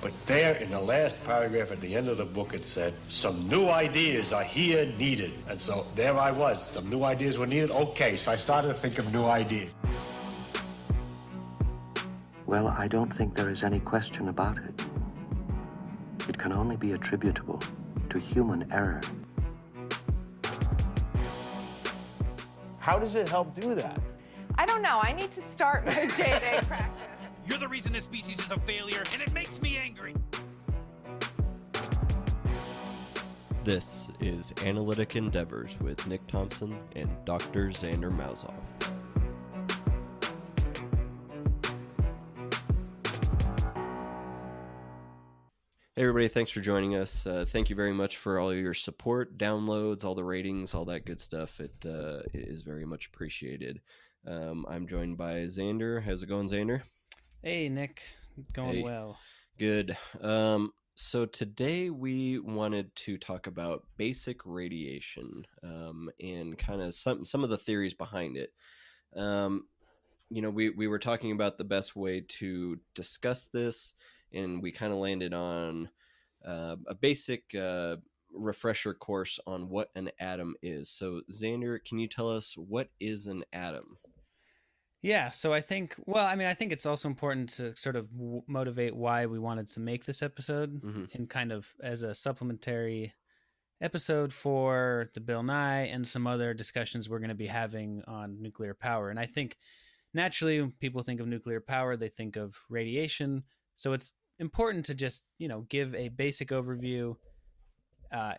But there in the last paragraph at the end of the book, it said, some new ideas are here needed. And so there I was. Some new ideas were needed. Okay, so I started to think of new ideas. Well, I don't think there is any question about it. It can only be attributable to human error. How does it help do that? I don't know. I need to start my J-Day practice. You're the reason this species is a failure, and it makes me angry. This is Analytic Endeavors with Nick Thompson and Dr. Xander Mausoff. Hey everybody, thanks for joining us. Thank you very much for all your support, downloads, all the ratings, all that good stuff. It is very much appreciated. I'm joined by Xander. How's it going, Xander? Hey, Nick. It's going well. Good. So today we wanted to talk about basic radiation and kind of some of the theories behind it. We were talking about the best way to discuss this, and we kind of landed on a basic refresher course on what an atom is. So Xander, can you tell us what is an atom? Yeah, so I think it's also important to sort of motivate why we wanted to make this episode and kind of as a supplementary episode for the Bill Nye and some other discussions we're going to be having on nuclear power. And I think naturally when people think of nuclear power, they think of radiation. So it's important to just, give a basic overview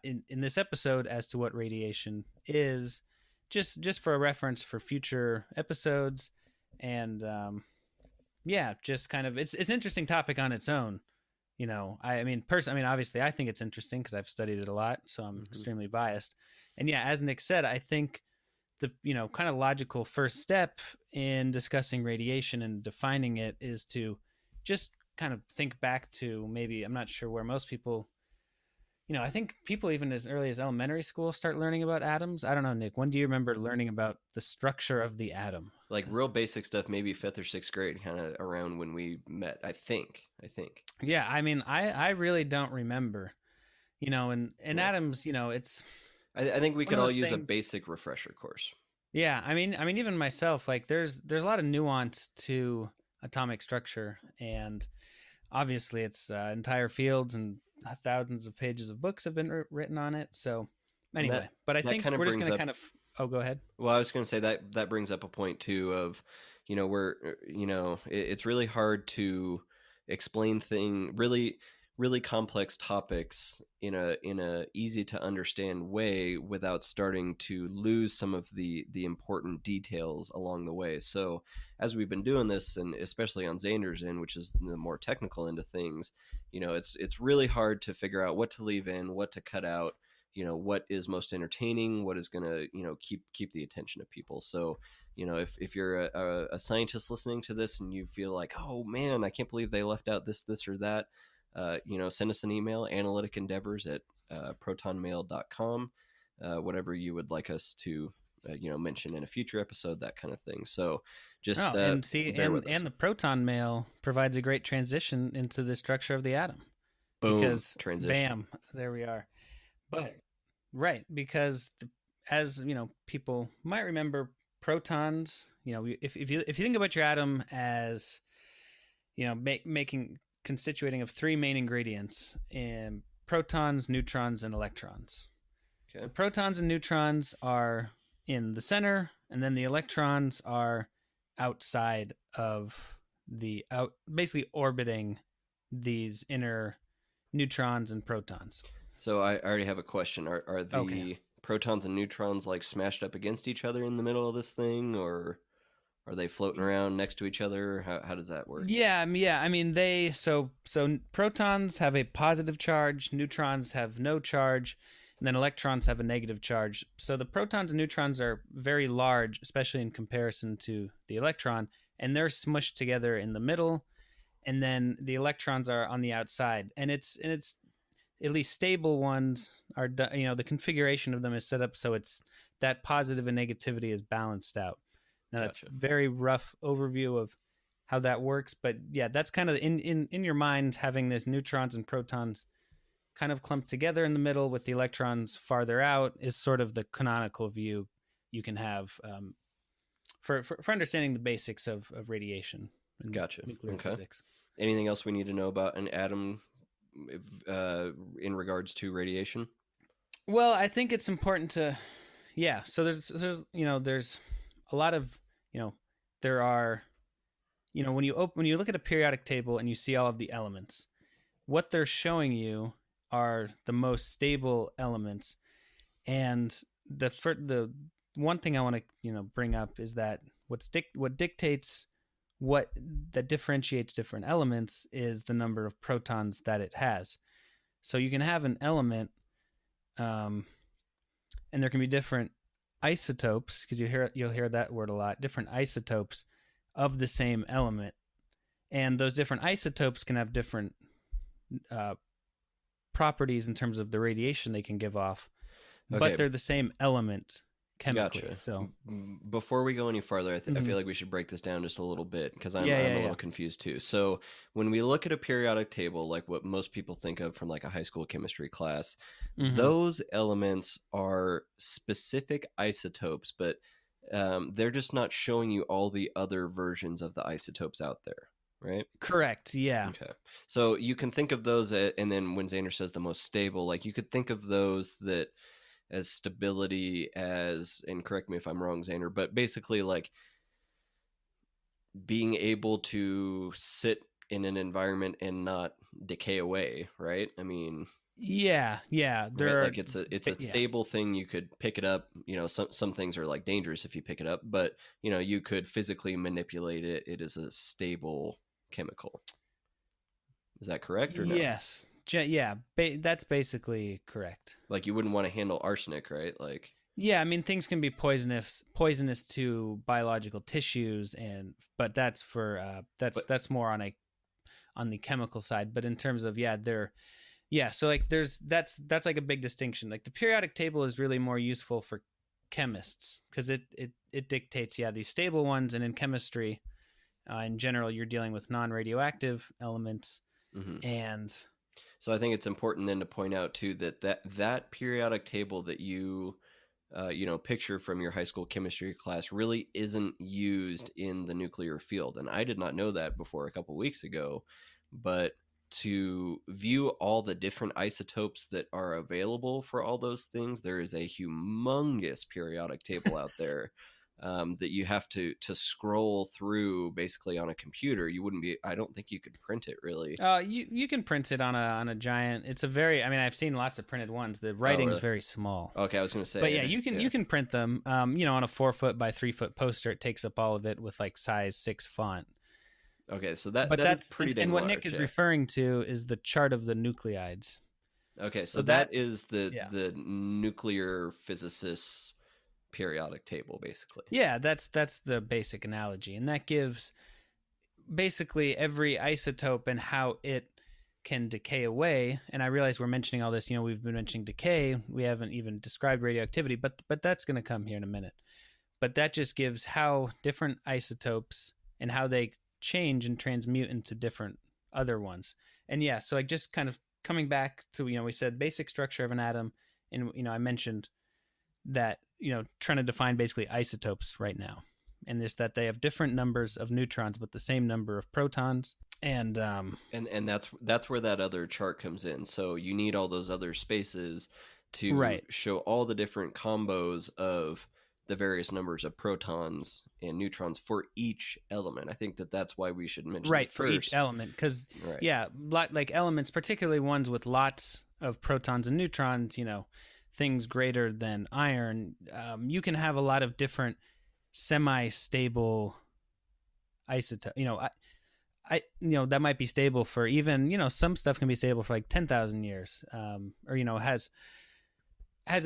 in this episode as to what radiation is, just for a reference for future episodes. And just kind of it's an interesting topic on its own. Obviously I think it's interesting because I've studied it a lot, so I'm extremely biased. And as Nick said, I think the kind of logical first step in discussing radiation and defining it is to just kind of think back to maybe, I'm not sure where most people, I think people even as early as elementary school start learning about atoms. I don't know, Nick, when do you remember learning about the structure of the atom? Like real basic stuff, maybe 5th or 6th grade, kind of around when we met, I think. Yeah, I really don't remember, and atoms, it's... I think we could all use a basic refresher course. Yeah, I mean, even myself, like there's a lot of nuance to atomic structure, and obviously it's entire fields and thousands of pages of books have been written on it. So anyway, but I think we're just going to kind of... Oh, go ahead. Well, I was going to say that brings up a point too of, it's really hard to explain really complex topics in a easy to understand way without starting to lose some of the important details along the way. So as we've been doing this, and especially on Xander's end, which is the more technical end of things, it's really hard to figure out what to leave in, what to cut out, what is most entertaining, what is going to, keep the attention of people. So, if you're a scientist listening to this and you feel like, oh man, I can't believe they left out this or that, send us an email, analyticendeavors@protonmail.com, whatever you would like us to, mention in a future episode, that kind of thing. So just and the proton mail provides a great transition into the structure of the atom. Boom, because transition. Bam, there we are. But right, because as people might remember, protons. If you think about your atom as constituting of three main ingredients in protons, neutrons, and electrons. Okay. The protons and neutrons are in the center, and then the electrons are outside of basically orbiting these inner neutrons and protons. So I already have a question. Are the protons and neutrons like smashed up against each other in the middle of this thing, or are they floating around next to each other? How does that work? Yeah. I mean, so protons have a positive charge, neutrons have no charge, and then electrons have a negative charge. So the protons and neutrons are very large, especially in comparison to the electron, and they're smushed together in the middle, and then the electrons are on the outside. And it's at least stable ones are, the configuration of them is set up so it's that positive and negativity is balanced out. Now, that's a very rough overview of how that works. But yeah, that's kind of in your mind, having this neutrons and protons kind of clumped together in the middle with the electrons farther out is sort of the canonical view you can have for understanding the basics of radiation and Gotcha. nuclear Okay. physics. Anything else we need to know about an atom in regards to radiation? Well, I think it's important to, yeah. So there's there's a lot of there are when you look at a periodic table and you see all of the elements, what they're showing you are the most stable elements, and the one thing I want to bring up is that what dictates that differentiates different elements is the number of protons that it has. So you can have an element, and there can be different isotopes, because you'll hear that word a lot. Different isotopes of the same element, and those different isotopes can have different properties in terms of the radiation they can give off, but they're the same element chemically. Gotcha. So before we go any farther, I feel like we should break this down just a little bit, because I'm a little confused too. So when we look at a periodic table, like what most people think of from like a high school chemistry class, those elements are specific isotopes, but they're just not showing you all the other versions of the isotopes out there, right? Correct. Yeah. Okay. So you can think of those, and then when Zander says the most stable, like you could think of those that as stability as, and correct me if I'm wrong, Zander, but basically like being able to sit in an environment and not decay away, right? I mean, yeah, like it's a stable thing. You could pick it up. Some things are like dangerous if you pick it up, but you could physically manipulate it. It is a stable chemical. Is that correct or no? Yes. Yeah, that's basically correct. Like you wouldn't want to handle arsenic, right? Like, yeah, I mean things can be poisonous to biological tissues, but that's for that's more on the chemical side. But in terms of so like that's like a big distinction. Like the periodic table is really more useful for chemists because it dictates these stable ones, and in chemistry, in general, you're dealing with non-radioactive elements, and so I think it's important then to point out too that periodic table that you picture from your high school chemistry class really isn't used in the nuclear field. And I did not know that before a couple weeks ago, but to view all the different isotopes that are available for all those things, there is a humongous periodic table out there that you have to scroll through basically on a computer. I don't think you could print it really. You can print it on a giant. It's I've seen lots of printed ones. The writing's very small. Okay, I was going to say. But you can print them. On a 4 foot by 3 foot poster, it takes up all of it with like size 6 font. Okay, so that's pretty dang and what large, Nick is referring to is the chart of the nuclides. Okay, so that is the nuclear physicists' periodic table, basically. Yeah, that's the basic analogy, and that gives basically every isotope and how it can decay away. And I realize we're mentioning all this. We've been mentioning decay. We haven't even described radioactivity, but that's going to come here in a minute. But that just gives how different isotopes and how they change and transmute into different other ones. And so like just kind of coming back to we said basic structure of an atom, and I mentioned that trying to define basically isotopes right now, and this that they have different numbers of neutrons but the same number of protons, and that's where that other chart comes in. So you need all those other spaces to show all the different combos of the various numbers of protons and neutrons for each element. I think that's why we should mention it for first. each element, because like elements, particularly ones with lots of protons and neutrons, things greater than iron, you can have a lot of different semi-stable isotope. I that might be stable for even some stuff can be stable for like 10,000 years, or has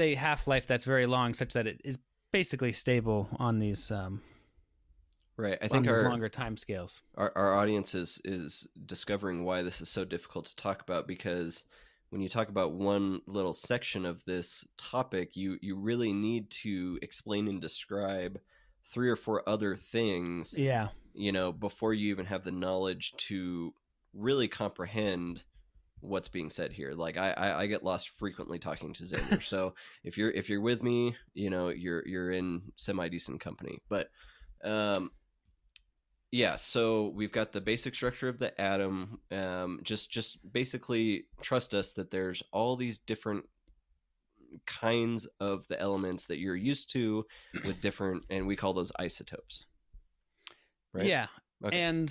a half-life that's very long, such that it is basically stable on these I think our longer time scales. Our audience is discovering why this is so difficult to talk about, because when you talk about one little section of this topic, you really need to explain and describe 3 or 4 other things, Yeah. Before you even have the knowledge to really comprehend what's being said here. Like I get lost frequently talking to Xander. So if you're with me, you're in semi decent company. But yeah, so we've got the basic structure of the atom. Just basically trust us that there's all these different kinds of the elements that you're used to with different, and we call those isotopes. Right? Yeah. Okay. And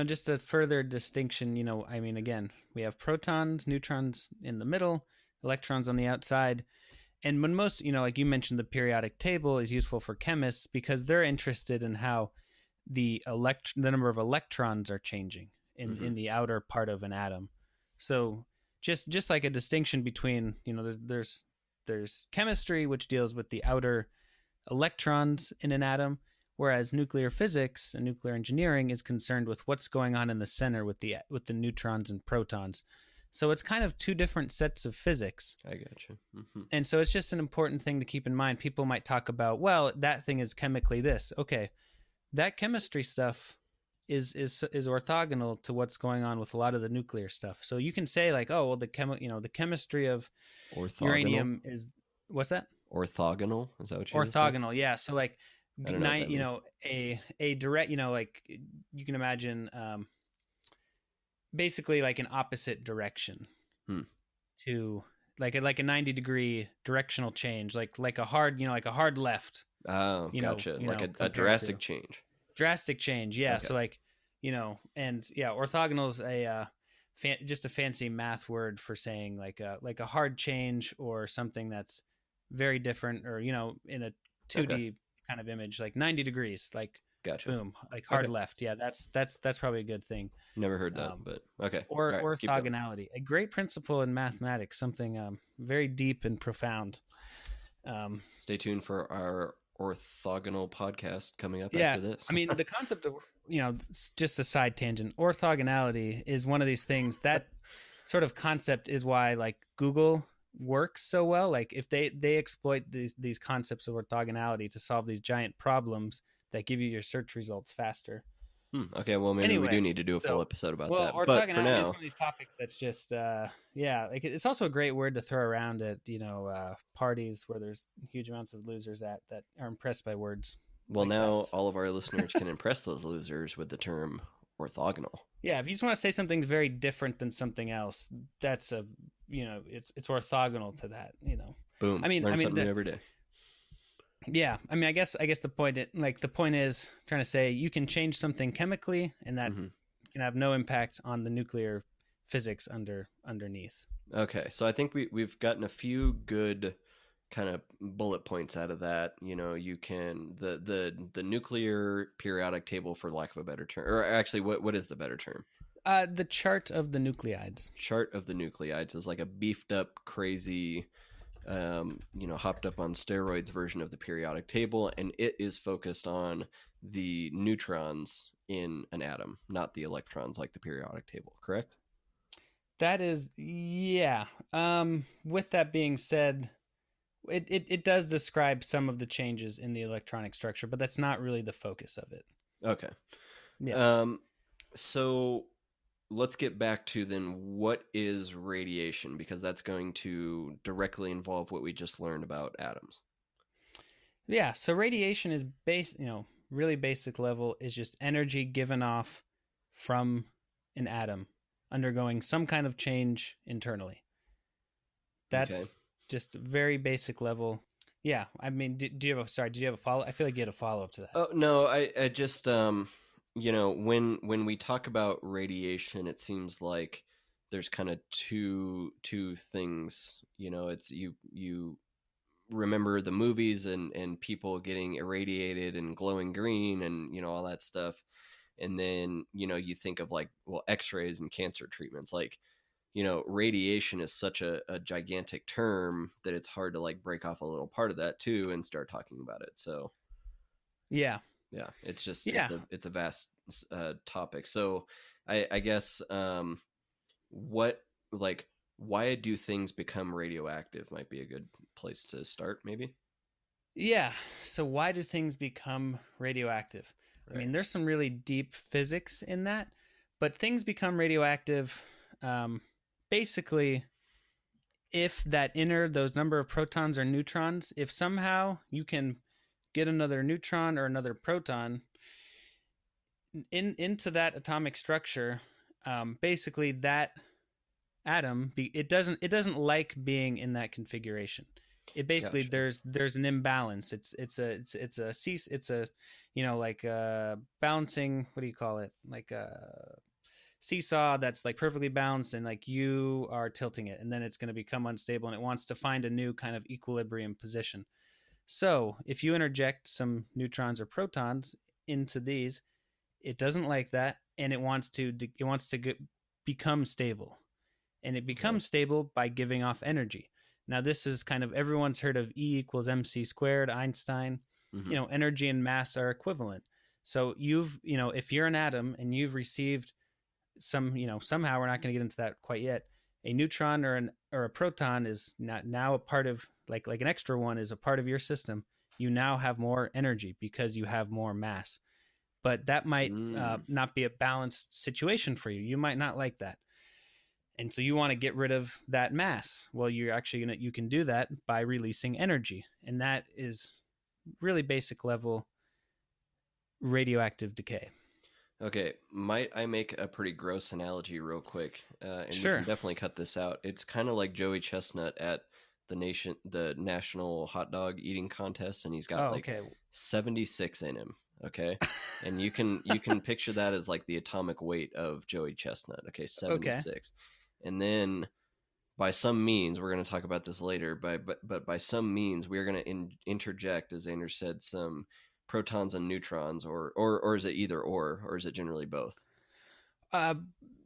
just a further distinction, I mean, again, we have protons, neutrons in the middle, electrons on the outside. And when most, like you mentioned, the periodic table is useful for chemists because they're interested in how the number of electrons are changing in the outer part of an atom. So just like a distinction between, there's chemistry, which deals with the outer electrons in an atom, whereas nuclear physics and nuclear engineering is concerned with what's going on in the center with the neutrons and protons. So it's kind of two different sets of physics. I gotcha. Mm-hmm. And so it's just an important thing to keep in mind. People might talk about, well, that thing is chemically this. Okay, that chemistry stuff is orthogonal to what's going on with a lot of the nuclear stuff. So you can say like, oh, well, the chemistry of uranium is, what's that? Orthogonal? Is that what you orthogonal? Yeah. So like, I don't know a direct, like you can imagine, basically like an opposite direction to like a 90-degree directional change, like a hard, like a hard left. Oh, gotcha. Like a drastic change. Drastic change, yeah. Okay. So like, and yeah, orthogonal is just a fancy math word for saying like a hard change or something that's very different, or in a 2D kind of image, like 90 degrees, like gotcha. Boom, like hard left. Yeah, that's probably a good thing. Never heard that, but okay. Or right, orthogonality, a great principle in mathematics, something very deep and profound. Stay tuned for our orthogonal podcast coming up after this. I mean, the concept of, just a side tangent, orthogonality is one of these things that sort of concept is why like Google works so well. Like if they exploit these concepts of orthogonality to solve these giant problems that give you your search results faster. Okay, well, maybe we do need to do a full episode about that. Orthogonality but for now, is one of these topics that's just, like it's also a great word to throw around at, parties where there's huge amounts of losers that are impressed by words. Well, like now all of our listeners can impress those losers with the term orthogonal. Yeah, if you just want to say something's very different than something else, that's it's orthogonal to that. Boom. Learn something new every day. Yeah, I mean, I guess the point is trying to say you can change something chemically, and that can have no impact on the nuclear physics underneath. Okay, so I think we've gotten a few good kind of bullet points out of that. You can the nuclear periodic table, for lack of a better term, or actually, what is the better term? The chart of the nucleides. Chart of the nucleides is like a beefed up, crazy, hopped up on steroids version of the periodic table, and it is focused on the neutrons in an atom, not the electrons like the periodic table, correct? That is, yeah. With that being said, it does describe some of the changes in the electronic structure, but that's not really the focus of it. Okay. Yeah. So let's get back to then what is radiation, because that's going to directly involve what we just learned about atoms. Yeah, so radiation is really basic level is just energy given off from an atom undergoing some kind of change internally. That's just very basic level. Yeah, I mean, did you have a follow? I feel like you had a follow up to that. Oh no, I just when we talk about radiation, it seems like there's kind of two things. It's you remember the movies and people getting irradiated and glowing green and all that stuff, and then you think of like, well, X-rays and cancer treatments. Like, radiation is such a gigantic term that it's hard to like break off a little part of that too and start talking about it. So yeah, it's just it's a vast topic. So I guess why do things become radioactive might be a good place to start, maybe. Yeah. So why do things become radioactive? I mean, there's some really deep physics in that, but things become radioactive basically if those number of protons or neutrons, if somehow you can get another neutron or another proton into that atomic structure, basically that atom it doesn't like being in that configuration. It basically Gotcha. there's an imbalance. It's a like balancing, what do you call it, like a seesaw that's like perfectly balanced, and like you are tilting it, and then it's going to become unstable and it wants to find a new kind of equilibrium position. So if you interject some neutrons or protons into these, it doesn't like that, and it wants to become stable, and it becomes stable by giving off energy. Now, this is kind of, everyone's heard of E equals mc squared, Einstein. Energy and mass are equivalent. So if you're an atom and you've received somehow, we're not going to get into that quite yet, a neutron or a proton is now a part of, like an extra one is a part of your system. You now have more energy because you have more mass. But that might not be a balanced situation for you. You might not like that. And so you want to get rid of that mass. Well, you're actually you can do that by releasing energy. And that is really basic level radioactive decay. Okay, might I make a pretty gross analogy real quick? And Sure. we can definitely cut this out. It's kind of like Joey Chestnut at the national hot dog eating contest, and he's got 76 in him. Okay, and you can picture that as like the atomic weight of Joey Chestnut. Okay, 76. Okay. And then by some means, we're going to talk about this later, but by some means, we're going to interject, as Andrew said, some protons and neutrons, or is it either or is it generally both?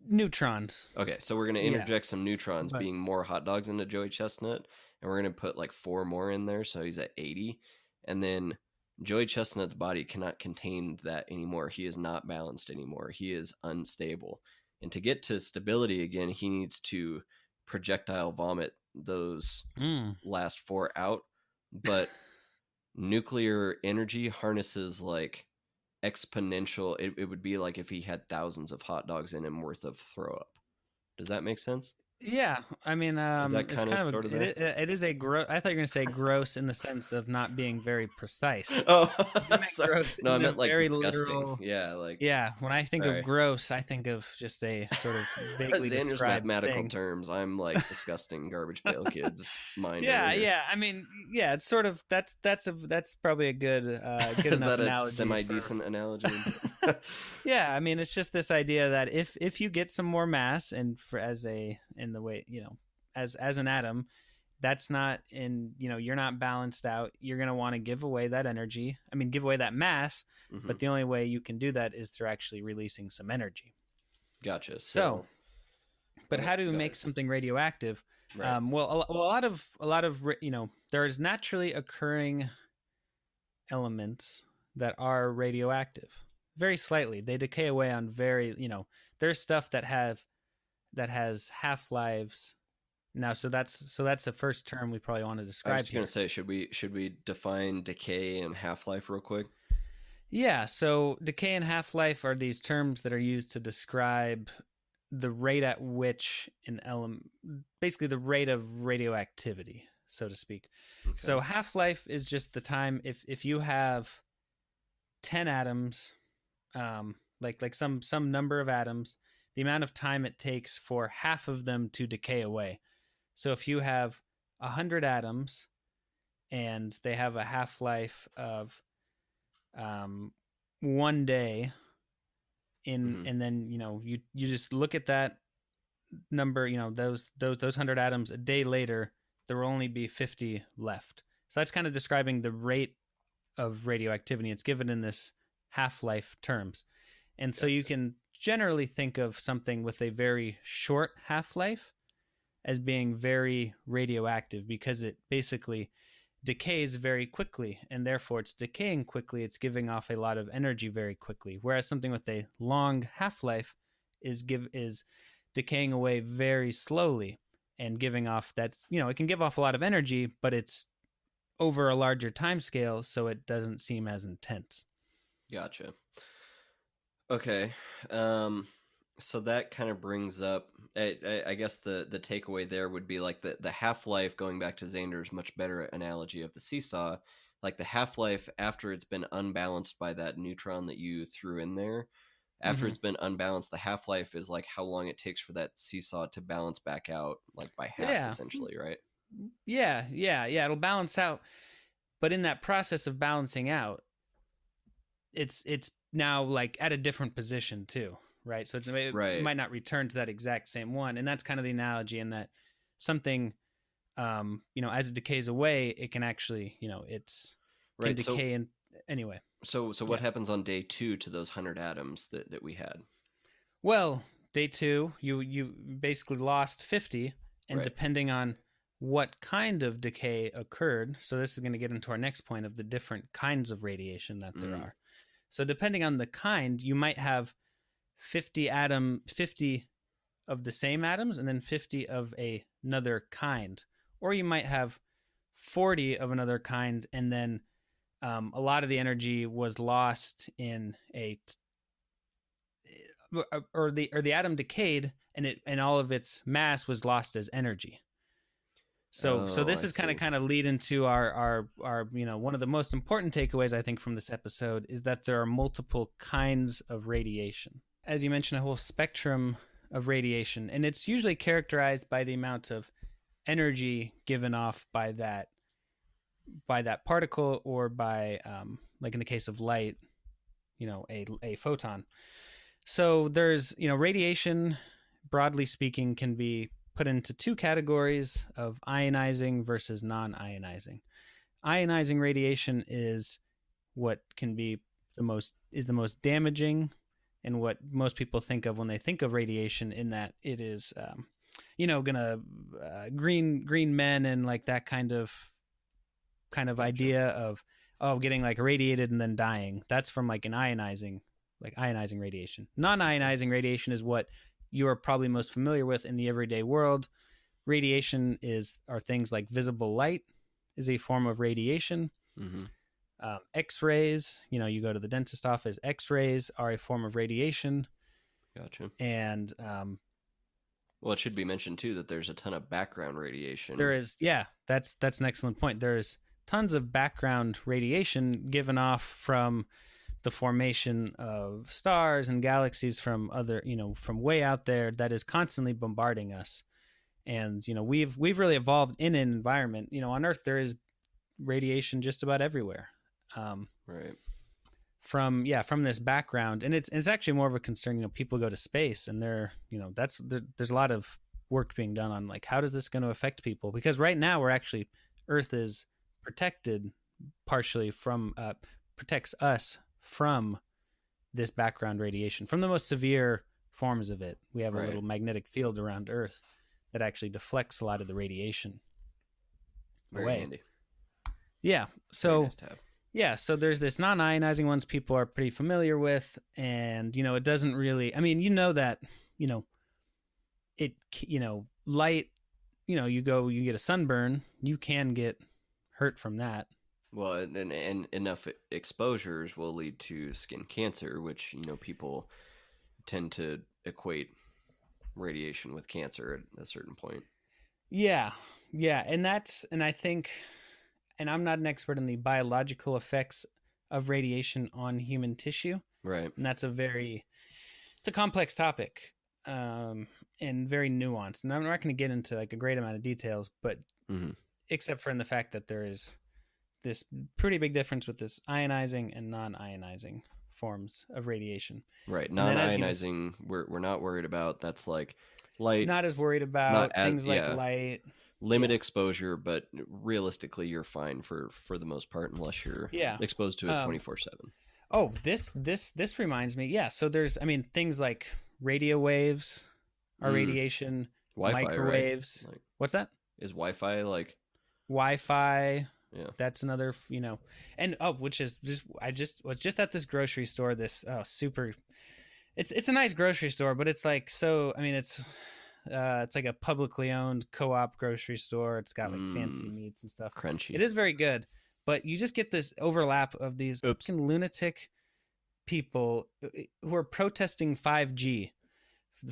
Neutrons. Okay, so we're going to interject some neutrons, being more hot dogs into Joey Chestnut, and we're going to put like 4 more in there, so he's at 80. And then Joey Chestnut's body cannot contain that anymore. He is not balanced anymore. He is unstable. And to get to stability again, he needs to projectile vomit those last 4 out. But nuclear energy harnesses like exponential. It would be like if he had thousands of hot dogs in him worth of throw up. Does that make sense? Yeah, I mean, it's kind of sort of it is a gross. I thought you were going to say gross in the sense of not being very precise. Oh, gross. No, I meant like very disgusting. Literal. Yeah, like when I think of gross, I think of just a sort of vaguely described mathematical thing. terms. I'm like disgusting garbage pail kids. Mind. Yeah. I mean, yeah, it's sort of that's probably a good good Is enough that a analogy. Semi-decent analogy. Yeah, I mean, it's just this idea that if you get some more mass, and as an atom, that's not you're not balanced out. You're going to want to give away that energy. I mean, give away that mass, but the only way you can do that is through actually releasing some energy. Gotcha. But how do we make something radioactive? Right. Well, a lot of there's naturally occurring elements that are radioactive. Very slightly. They decay away on there's stuff that has half-lives. Now, so that's the first term we probably want to describe. I was going to say, should we define decay and half-life real quick? Yeah, so decay and half-life are these terms that are used to describe the rate at which an element, basically the rate of radioactivity, so to speak. Okay. So half-life is just the time if you have 10 atoms, like some number of atoms, the amount of time it takes for half of them to decay away. So if you have 100 atoms and they have a half-life of 1 day, and then you just look at that number, those 100 atoms, a day later there will only be 50 left. So that's kind of describing the rate of radioactivity. It's given in this half-life terms. And so you can generally think of something with a very short half-life as being very radioactive, because it basically decays very quickly, and therefore it's decaying quickly. It's giving off a lot of energy very quickly, whereas something with a long half-life is decaying away very slowly and giving off it can give off a lot of energy, but it's over a larger time scale, so it doesn't seem as intense. Gotcha. Okay. So that kind of brings up, I guess the takeaway there would be like the half-life, going back to Xander's much better analogy of the seesaw, like the half-life after it's been unbalanced by that neutron that you threw in there, after it's been unbalanced, the half-life is like how long it takes for that seesaw to balance back out, like by half, essentially, right? Yeah, it'll balance out. But in that process of balancing out, it's now like at a different position too, right? So it might not return to that exact same one. And that's kind of the analogy, in that something, as it decays away, it can actually, it's can decay. And anyway. So what happens on day 2 to those 100 atoms that we had? Well, day 2, you basically lost 50, and depending on what kind of decay occurred, so this is going to get into our next point of the different kinds of radiation that there are. So depending on the kind, you might have 50 of the same atoms and then 50 of another kind, or you might have 40 of another kind, and then a lot of the energy was lost in or the atom decayed, and all of its mass was lost as energy. So this is kind of lead into our one of the most important takeaways, I think, from this episode is that there are multiple kinds of radiation. As you mentioned, a whole spectrum of radiation, and it's usually characterized by the amount of energy given off by that particle, or by like in the case of light, a photon. So there's radiation, broadly speaking, can be put into two categories of ionizing versus non-ionizing. Ionizing radiation is what can be the most damaging, and what most people think of when they think of radiation, in that it is gonna green men and like that kind of idea of getting like irradiated and then dying. That's from like an ionizing radiation. Non-ionizing radiation is what you are probably most familiar with in the everyday world. Radiation are things like visible light is a form of radiation. X-rays, you go to the dentist office, X-rays are a form of radiation. Gotcha. And well, it should be mentioned too that there's a ton of background radiation. There is, that's an excellent point. There's tons of background radiation given off from the formation of stars and galaxies from other, from way out there, that is constantly bombarding us. And, we've really evolved in an environment, on Earth, there is radiation just about everywhere. Right. From this background. And it's actually more of a concern, people go to space, and there's a lot of work being done on like, how does this going to affect people? Because right now Earth is protected partially from, protects us from this background radiation, from the most severe forms of it. We have a little magnetic field around Earth that actually deflects a lot of the radiation away. Handy. Yeah. So so there's this non-ionizing ones people are pretty familiar with, and it doesn't really, that light, you get a sunburn, you can get hurt from that. Well, and enough exposures will lead to skin cancer, which, people tend to equate radiation with cancer at a certain point. Yeah. And I think, and I'm not an expert in the biological effects of radiation on human tissue. Right. And that's it's a complex topic, and very nuanced. And I'm not going to get into like a great amount of details, but except for in the fact that there is this pretty big difference with this ionizing and non-ionizing forms of radiation. Right. Non-ionizing, we're not worried about. That's like light. Not as worried about things like light. Limit exposure, but realistically, you're fine for the most part, unless you're exposed to it 24/7. Oh, this reminds me. Yeah. So there's, things like radio waves are radiation. Wi-Fi, microwaves. right? Like, what's that? Is Wi-Fi like? Wi-Fi. Yeah. That's another, and which is was just at this grocery store. This super, it's a nice grocery store, but it's like, so, it's It's like a publicly owned co-op grocery store. It's got like fancy meats and stuff. Crunchy. It is very good, but you just get this overlap of these fucking lunatic people who are protesting 5G.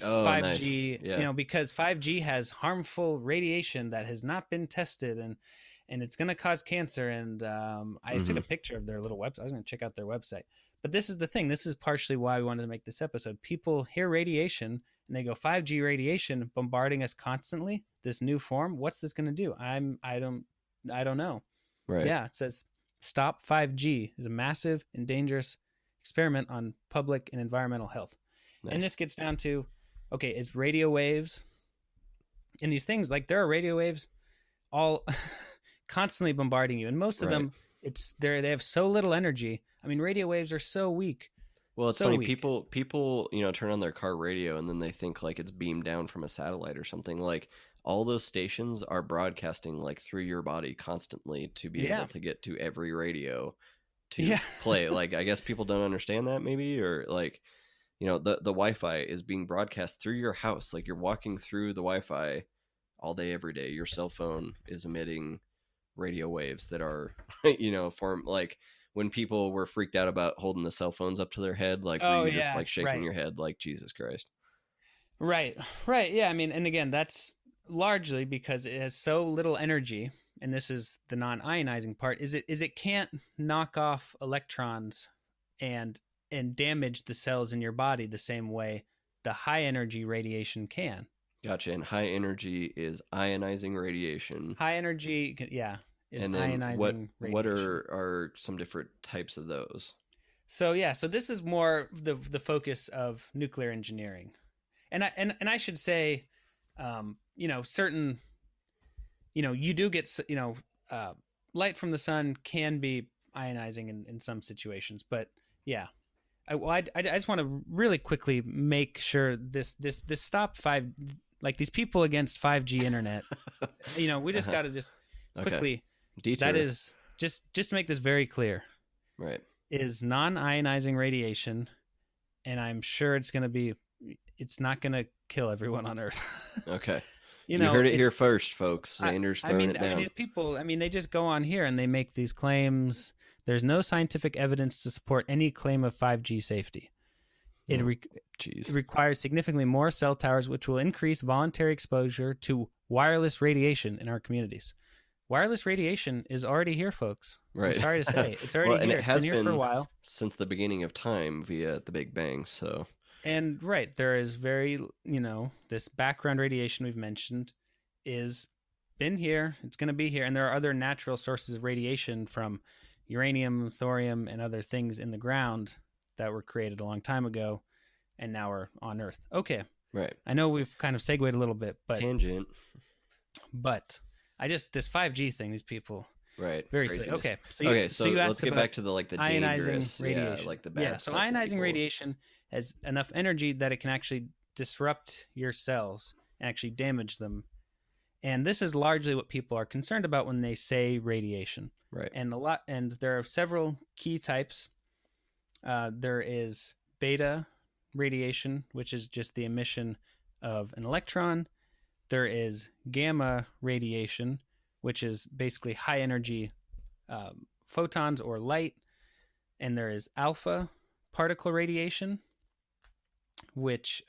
Oh, 5G, nice. Yeah. you know, because 5G has harmful radiation that has not been tested, and it's going to cause cancer. And I took a picture of their little website. I was going to check out their website. But this is the thing. This is partially why we wanted to make this episode. People hear radiation and they go, 5G radiation bombarding us constantly, this new form. What's this going to do? I don't know. Right. Yeah, it says stop 5G is a massive and dangerous experiment on public and environmental health. Nice. And this gets down to, okay, it's radio waves and these things, like there are radio waves all constantly bombarding you, and most of them they have so little energy. I mean, radio waves are so weak. Well, it's so funny. weak. People, you know, turn on their car radio and then they think like it's beamed down from a satellite or something. Like all those stations are broadcasting like through your body constantly to be able to get to every radio to play. Like, I guess people don't understand that maybe, or like, you know, the Wi-Fi is being broadcast through your house. Like you're walking through the Wi-Fi all day, every day. Your cell phone is emitting radio waves that are, you know, form like when people were freaked out about holding the cell phones up to their head, like were you just like shaking your head like Jesus Christ? Right. Yeah. I mean, and again, that's largely because it has so little energy, and this is the non-ionizing part, is it can't knock off electrons and damage the cells in your body the same way the high energy radiation can. Gotcha. And high energy is ionizing radiation. High energy, is and then ionizing radiation. What are some different types of those? So this is more the focus of nuclear engineering, and I should say, you know, certain, you know, you do get, you know, light from the sun can be ionizing in some situations, but yeah. I just want to really quickly make sure this stop like these people against 5G internet. You know, we just got to just quickly. Detour. That is just to make this very clear. Right. Is non-ionizing radiation, and I'm sure it's not going to kill everyone on Earth. Okay. You know, heard it here first, folks. Xander's throwing it down. I mean, these people, they just go on here and they make these claims. There's no scientific evidence to support any claim of 5G safety. It requires significantly more cell towers, which will increase voluntary exposure to wireless radiation in our communities. Wireless radiation is already here, folks. Right. I'm sorry to say. It's already here. And it has been here for a while. Since the beginning of time via the Big Bang, so... And there is very, you know, this background radiation we've mentioned is been here. It's going to be here. And there are other natural sources of radiation from uranium, thorium, and other things in the ground that were created a long time ago and now are on Earth. Okay. Right. I know we've kind of segued a little bit, but... Tangent. But this 5G thing, these people... Right. Very silly. Okay. So you let's get back to the ionizing radiation. like the bad so stuff ionizing radiation has enough energy that it can actually disrupt your cells and actually damage them. And this is largely what people are concerned about when they say radiation. Right. And there are several key types. There is beta radiation, which is just the emission of an electron. There is gamma radiation, which is basically high energy photons or light. And there is alpha particle radiation, which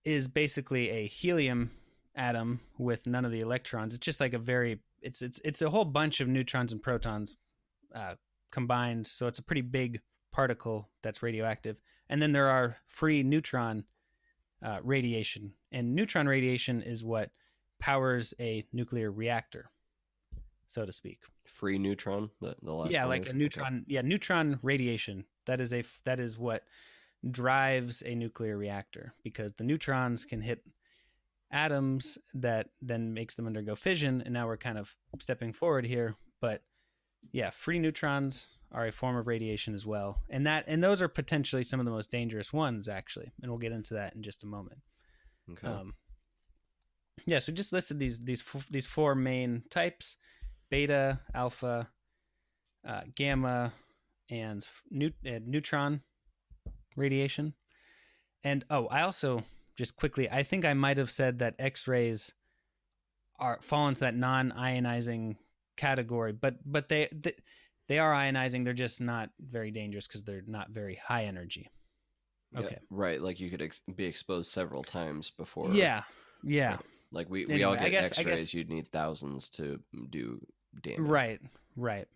is basically a helium atom with none of the electrons. It's just like it's a whole bunch of neutrons and protons combined. So it's a pretty big particle that's radioactive. And then there are free neutron radiation. And neutron radiation is what powers a nuclear reactor, so to speak. Free neutron, the last yeah, one like a neutron. Okay. Yeah, neutron radiation. That is what drives a nuclear reactor, because the neutrons can hit atoms that then makes them undergo fission. And now we're kind of stepping forward here, but yeah, free neutrons are a form of radiation as well, and those are potentially some of the most dangerous ones, actually, and we'll get into that in just a moment. Okay. Yeah, so just listed these four main types: beta, alpha, gamma, and neutron radiation. And I also just quickly, I think I might have said that X-rays fall into that non-ionizing category, but they are ionizing. They're just not very dangerous because they're not very high energy. Okay. Yeah, right. Like you could be exposed several times before. Yeah. Right. Like we Anyway, all get I guess X-rays. You'd need thousands to do damage. Right.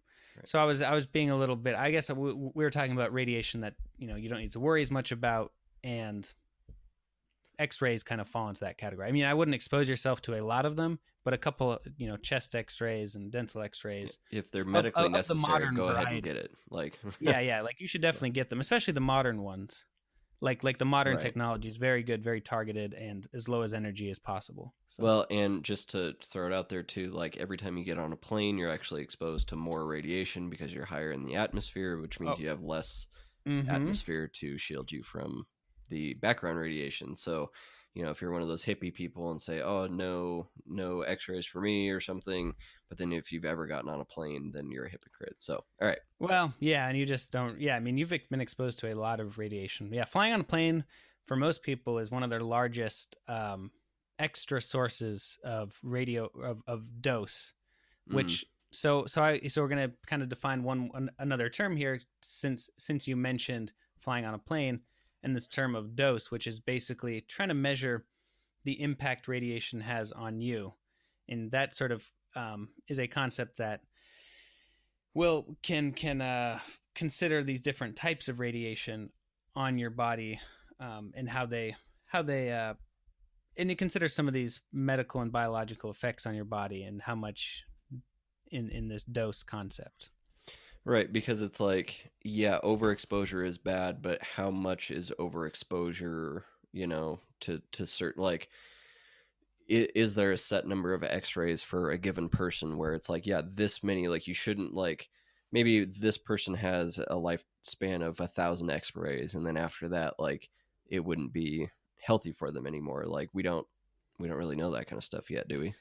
So I was being a little bit. I guess we were talking about radiation that you don't need to worry as much about, and X-rays kind of fall into that category. I mean, I wouldn't expose yourself to a lot of them, but a couple, chest X-rays and dental X-rays, if they're medically of the necessary, modern go ahead variety. and get it. Like yeah, like you should definitely get them, especially the modern ones. Like the modern Right. technology is very good, very targeted, and as low as energy as possible. So. Well, and just to throw it out there too, like every time you get on a plane, you're actually exposed to more radiation because you're higher in the atmosphere, which means you have less atmosphere to shield you from the background radiation. So, if you're one of those hippie people and say, "Oh, no X-rays for me" or something, but then if you've ever gotten on a plane, then you're a hypocrite. So, all right. Well, yeah, and you just don't. Yeah, I mean, you've been exposed to a lot of radiation. Yeah, flying on a plane for most people is one of their largest extra sources of of dose. Which so we're gonna kind of define another term here since you mentioned flying on a plane, and this term of dose, which is basically trying to measure the impact radiation has on you, and that sort of is a concept that can consider these different types of radiation on your body, and how they and you consider some of these medical and biological effects on your body and how much in this dose concept. Right, because it's like, yeah, overexposure is bad, but how much is overexposure, to certain, like, is there a set number of X-rays for a given person where it's like, yeah, this many, like, you shouldn't, like, maybe this person has a lifespan of 1,000 X-rays, and then after that, like, it wouldn't be healthy for them anymore. Like, we don't really know that kind of stuff yet, do we?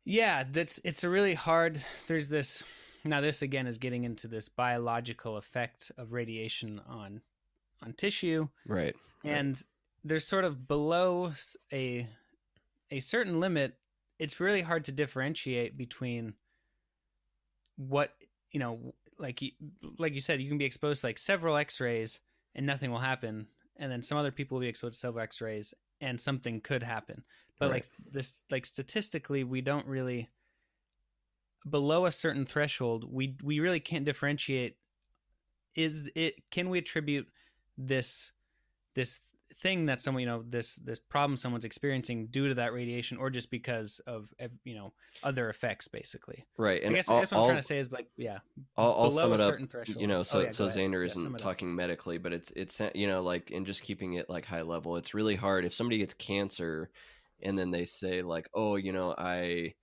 Yeah, it's a really hard. There's this. Now, this again is getting into this biological effect of radiation on tissue, right? And there's sort of below a certain limit, it's really hard to differentiate between what like you said, you can be exposed to like several X-rays and nothing will happen, and then some other people will be exposed to several X-rays and something could happen. But Right. like statistically, we don't really. Below a certain threshold, we really can't differentiate. Can we attribute this thing that someone, this problem someone's experiencing due to that radiation, or just because of other effects, basically? Right. And I guess what I'm trying to say is, like, yeah, I'll below sum it a up, certain threshold. so Go ahead. Xander Yeah, sum isn't it up. talking medically, but it's like, and just keeping it like high level, it's really hard if somebody gets cancer and then they say like, oh, I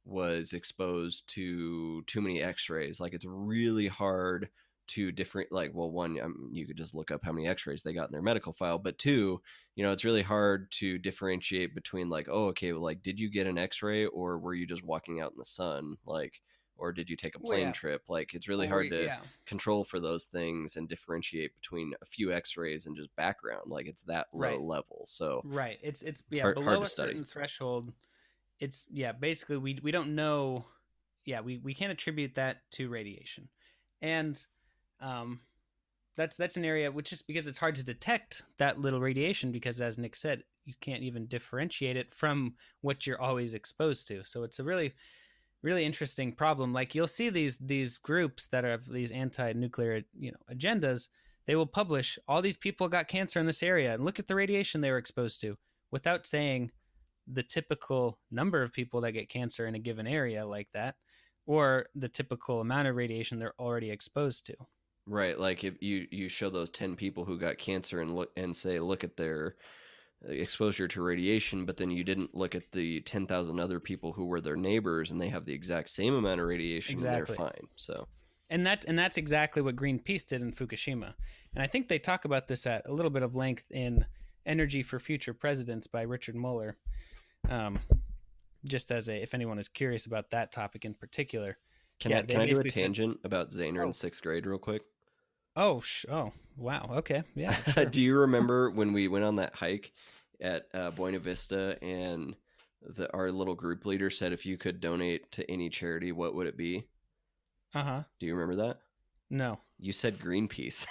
was exposed to too many X-rays. Like, it's really hard to different, like, well, one, you could just look up how many X-rays they got in their medical file, but two, it's really hard to differentiate between like, oh, okay, well, like, did you get an X-ray or were you just walking out in the sun, like, or did you take a plane trip? Like, it's really hard to control for those things and differentiate between a few X-rays and just background. Like, it's that low level. So right, it's hard below to a study. certain threshold. It's basically we don't know. We can't attribute that to radiation, and that's an area which is because it's hard to detect that little radiation, because, as Nick said, you can't even differentiate it from what you're always exposed to. So it's a really, really interesting problem. Like, you'll see these groups that have these anti-nuclear agendas. They will publish all these people got cancer in this area and look at the radiation they were exposed to, without saying the typical number of people that get cancer in a given area like that, or the typical amount of radiation they're already exposed to. Right, like if you show those 10 people who got cancer and look at their exposure to radiation, but then you didn't look at the 10,000 other people who were their neighbors and they have the exact same amount of radiation, and they're fine. So and that's exactly what Greenpeace did in Fukushima. And I think they talk about this at a little bit of length in Energy for Future Presidents by Richard Muller. Just as if anyone is curious about that topic in particular. Can I do a tangent about Zaner in 6th grade real quick? Oh, wow. Okay. Yeah. Sure. Do you remember when we went on that hike at Buena Vista, and our little group leader said if you could donate to any charity, what would it be? Do you remember that? No. You said Greenpeace.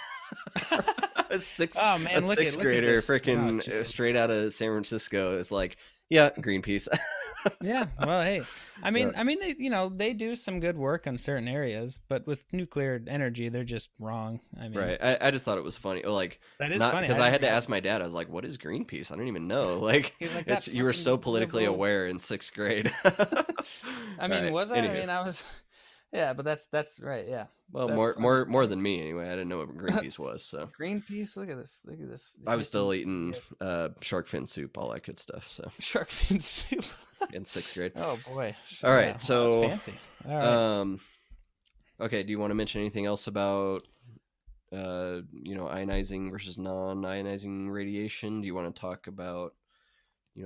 a sixth Look grader, at this. freaking straight out of San Francisco, is like, yeah, Greenpeace. Yeah, well, hey, I mean, they do some good work on certain areas, but with nuclear energy, they're just wrong. I mean, right. I just thought it was funny. Like, that is funny because I had to ask my dad. I was like, "What is Greenpeace?" I don't even know. Like, he's like, you were so politically aware in 6th grade. I mean, was I? Anywho. I mean, I was. Yeah, but that's right. Yeah. Well, more than me anyway. I didn't know what Greenpeace was. So Greenpeace, look at this. I was still eating shark fin soup, all that good stuff. So shark fin soup in 6th grade. Oh boy! All right, so fancy. All right. Okay. Do you want to mention anything else about ionizing versus non-ionizing radiation? Do you want to talk about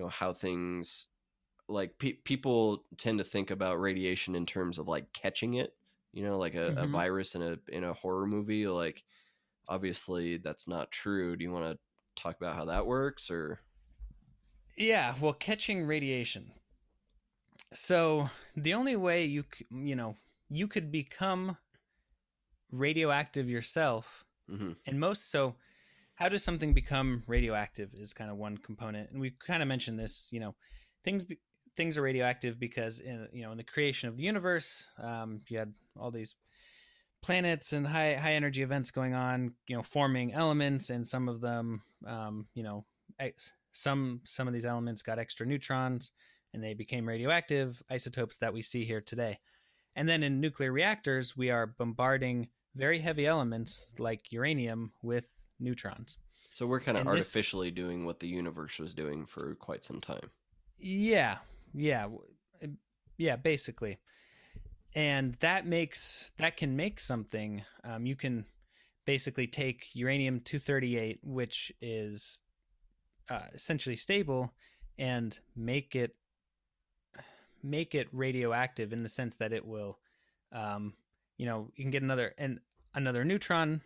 how things like people tend to think about radiation in terms of like catching it, like a virus in a horror movie. Like, obviously that's not true. Do you want to talk about how that works? Or yeah, well, catching radiation. So the only way you could become radioactive yourself, and so how does something become radioactive is kind of one component, and we kind of mentioned this. Things are radioactive because in the creation of the universe, you had all these planets and high energy events going on, forming elements, and some of them, some of these elements got extra neutrons, and they became radioactive isotopes that we see here today. And then in nuclear reactors, we are bombarding very heavy elements like uranium with neutrons. So we're kind of artificially doing what the universe was doing for quite some time. Yeah, basically. And that can make something. You can basically take uranium-238, which is essentially stable, and make it radioactive in the sense that it will, you can get another neutron,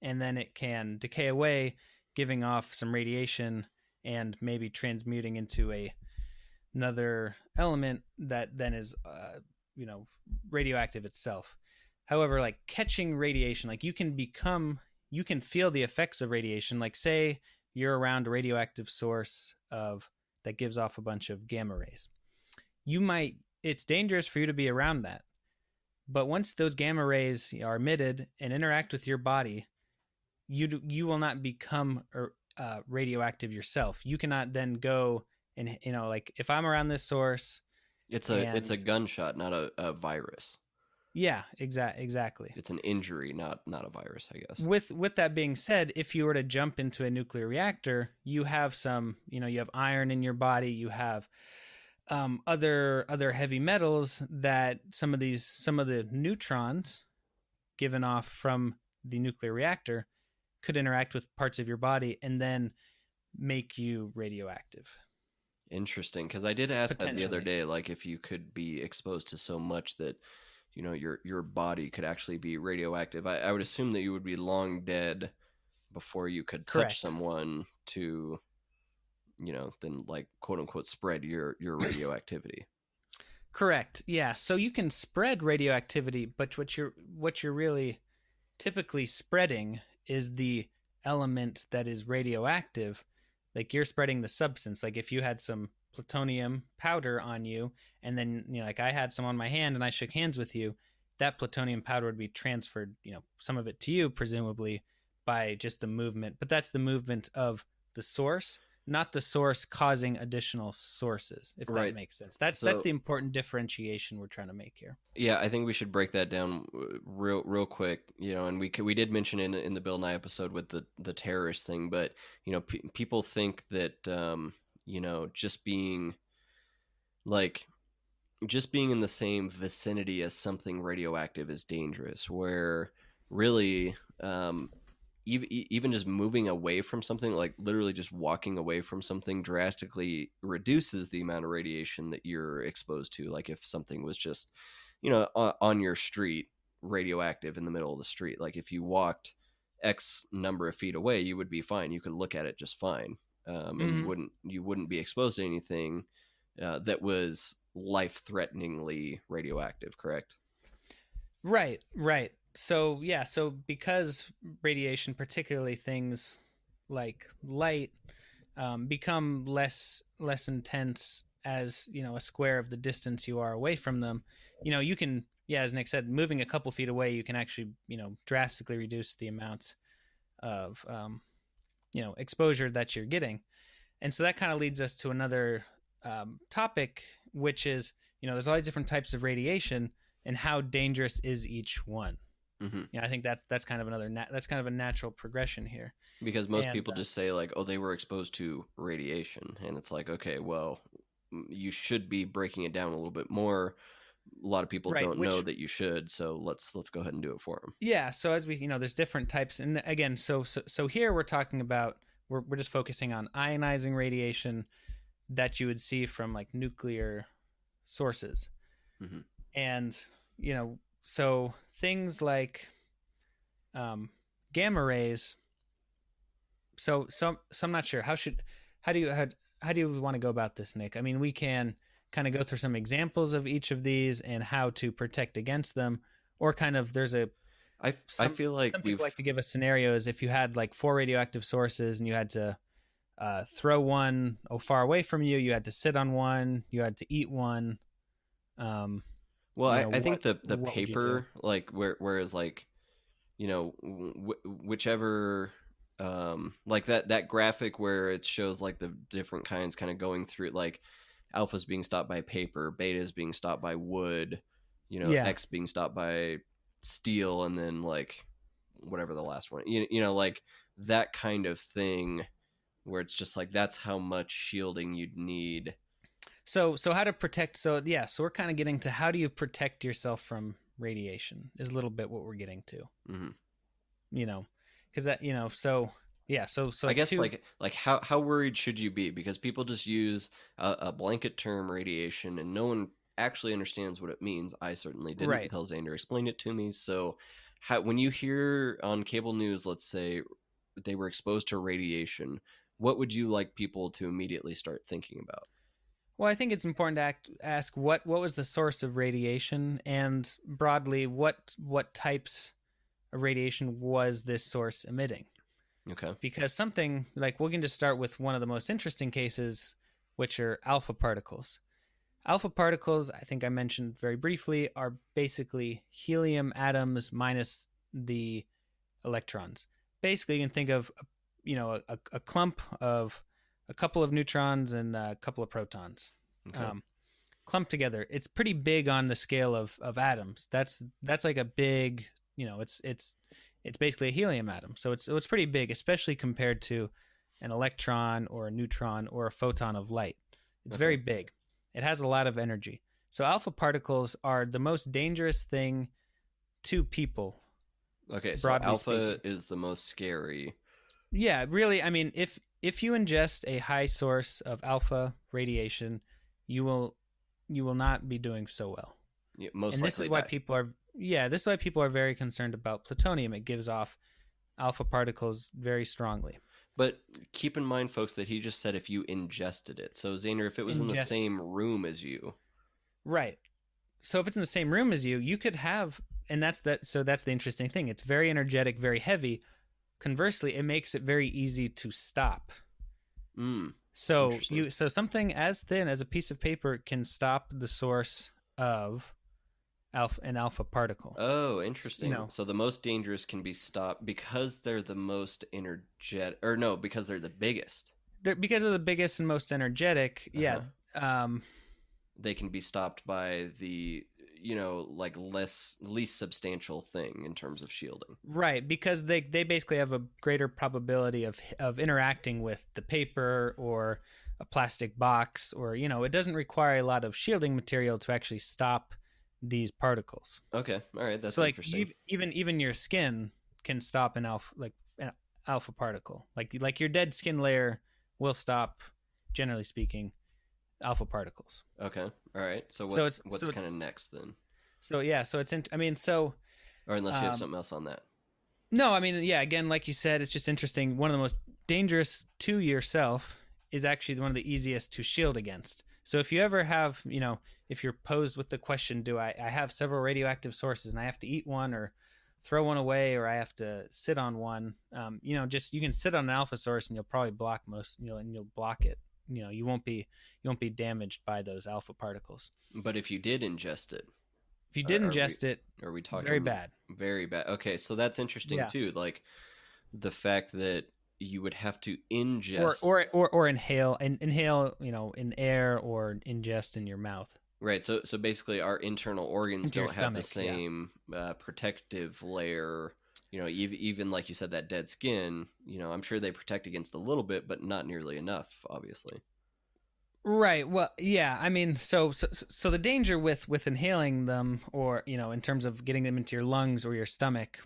and then it can decay away, giving off some radiation and maybe transmuting into another element that then is radioactive itself. However, like catching radiation, like you can feel the effects of radiation. Like, say you're around a radioactive source that gives off a bunch of gamma rays. It's dangerous for you to be around that. But once those gamma rays are emitted and interact with your body, you will not become radioactive yourself. You cannot then go and, like if I'm around this source, it's a gunshot, not a virus. Yeah, exactly. It's an injury, not a virus, I guess. With that being said, if you were to jump into a nuclear reactor, you have you have iron in your body, you have other heavy metals that some of the neutrons given off from the nuclear reactor could interact with parts of your body and then make you radioactive. Interesting, because I did ask that the other day, like if you could be exposed to so much that your body could actually be radioactive. I would assume that you would be long dead before you could touch someone to then like quote unquote spread your radioactivity. Correct. Yeah. So you can spread radioactivity, but what you're really typically spreading is the element that is radioactive. Like you're spreading the substance. Like if you had some plutonium powder on you, and then like I had some on my hand and I shook hands with you, that plutonium powder would be transferred, some of it to you presumably by just the movement. But that's the movement of the source, not the source causing additional sources, if that makes sense. That's the important differentiation we're trying to make here. Yeah, I think we should break that down real quick, and we did mention in the Bill Nye episode with the terrorist thing, but people think that just being in the same vicinity as something radioactive is dangerous, where really even just moving away from something, like literally just walking away from something, drastically reduces the amount of radiation that you're exposed to. Like if something was just, on your street, radioactive in the middle of the street, like if you walked X number of feet away, you would be fine. You could look at it just fine. and you wouldn't be exposed to anything that was life-threateningly radioactive, correct? Right. So yeah, so because radiation, particularly things like light, become less intense as a square of the distance you are away from them. You can, as Nick said, moving a couple feet away, you can actually drastically reduce the amounts of exposure that you're getting. And so that kind of leads us to another topic, which is there's all these different types of radiation, and how dangerous is each one. I think that's kind of that's kind of a natural progression here, because most people just say like, oh, they were exposed to radiation, and it's like, okay, well, you should be breaking it down a little bit more. A lot of people don't know that you should, so let's go ahead and do it for them. Yeah, so as we there's different types, and again, so here we're talking about, we're just focusing on ionizing radiation that you would see from like nuclear sources. And so things like gamma rays. So I'm not sure how do you want to go about this, Nick? I mean, we can kind of go through some examples of each of these and how to protect against them, or kind of I feel like some people like to give us scenarios. If you had like 4 radioactive sources and you had to throw one far away from you, you had to sit on one, you had to eat one. Well, I think the paper, like whereas like, whichever, like that graphic where it shows like the different kinds kind of going through, like alpha's being stopped by paper, beta's being stopped by wood, X being stopped by steel, and then like whatever the last one, like that kind of thing, where it's just like, that's how much shielding you'd need. So how to protect? So we're kind of getting to how do you protect yourself from radiation is a little bit what we're getting to. Because that so I guess like how worried should you be? Because people just use a blanket term, radiation, and no one actually understands what it means. I certainly didn't until Xander explained it to me. So when you hear on cable news, let's say they were exposed to radiation, what would you like people to immediately start thinking about? Well, I think it's important to ask what was the source of radiation, and broadly, what types of radiation was this source emitting? Okay. Because something like, we can just start with one of the most interesting cases, which are alpha particles. Alpha particles, I think I mentioned very briefly, are basically helium atoms minus the electrons. Basically, you can think of a clump of a couple of neutrons and a couple of protons, clumped together. It's pretty big on the scale of atoms. That's like a big, it's basically a helium atom. So it's pretty big, especially compared to an electron or a neutron or a photon of light. It's very big. It has a lot of energy. So alpha particles are the most dangerous thing to people. Okay, so alpha is the most scary. Yeah, really. I mean, if you ingest a high source of alpha radiation, you will not be doing so well. Yeah, most likely. And this is why people are very concerned about plutonium. It gives off alpha particles very strongly. But keep in mind, folks, that he just said if you ingested it. So Zaner, if it was in the same room as you. Right. So if it's in the same room as you, you could have, and that's the interesting thing. It's very energetic, very heavy. Conversely, it makes it very easy to stop. So something as thin as a piece of paper can stop the source of an alpha particle. Oh, interesting. So the most dangerous can be stopped because they're the most energetic, or no, because they're the biggest. Because they're the biggest and most energetic. Yeah. They can be stopped by the like least substantial thing in terms of shielding. Right, because they basically have a greater probability of interacting with the paper or a plastic box, or it doesn't require a lot of shielding material to actually stop these particles. Okay, all right, that's interesting. Even your skin can stop an alpha particle. Like your dead skin layer will stop, generally speaking, alpha particles. Okay, all right. So what's kind of next then? So it's or unless you have something else on that. No, I mean, again, like you said, it's just interesting. One of the most dangerous to yourself is actually one of the easiest to shield against. So if you ever have, if you're posed with the question, do I have several radioactive sources and I have to eat one or throw one away, or I have to sit on one, just you can sit on an alpha source and you'll probably block most, and you'll block it. You won't be damaged by those alpha particles. But if you did ingest it, if you did ingest it, are we talking very bad? Very bad. Okay, so that's interesting Yeah. too. Like the fact that you would have to ingest or inhale in air or ingest in your mouth. Right. So basically, our internal organs Into your don't have the stomach, same protective layer. Even like you said, that dead skin. I'm sure they protect against a little bit, but not nearly enough, obviously. Right. Well, yeah. I mean, so the danger with inhaling them, or in terms of getting them into your lungs or your stomach,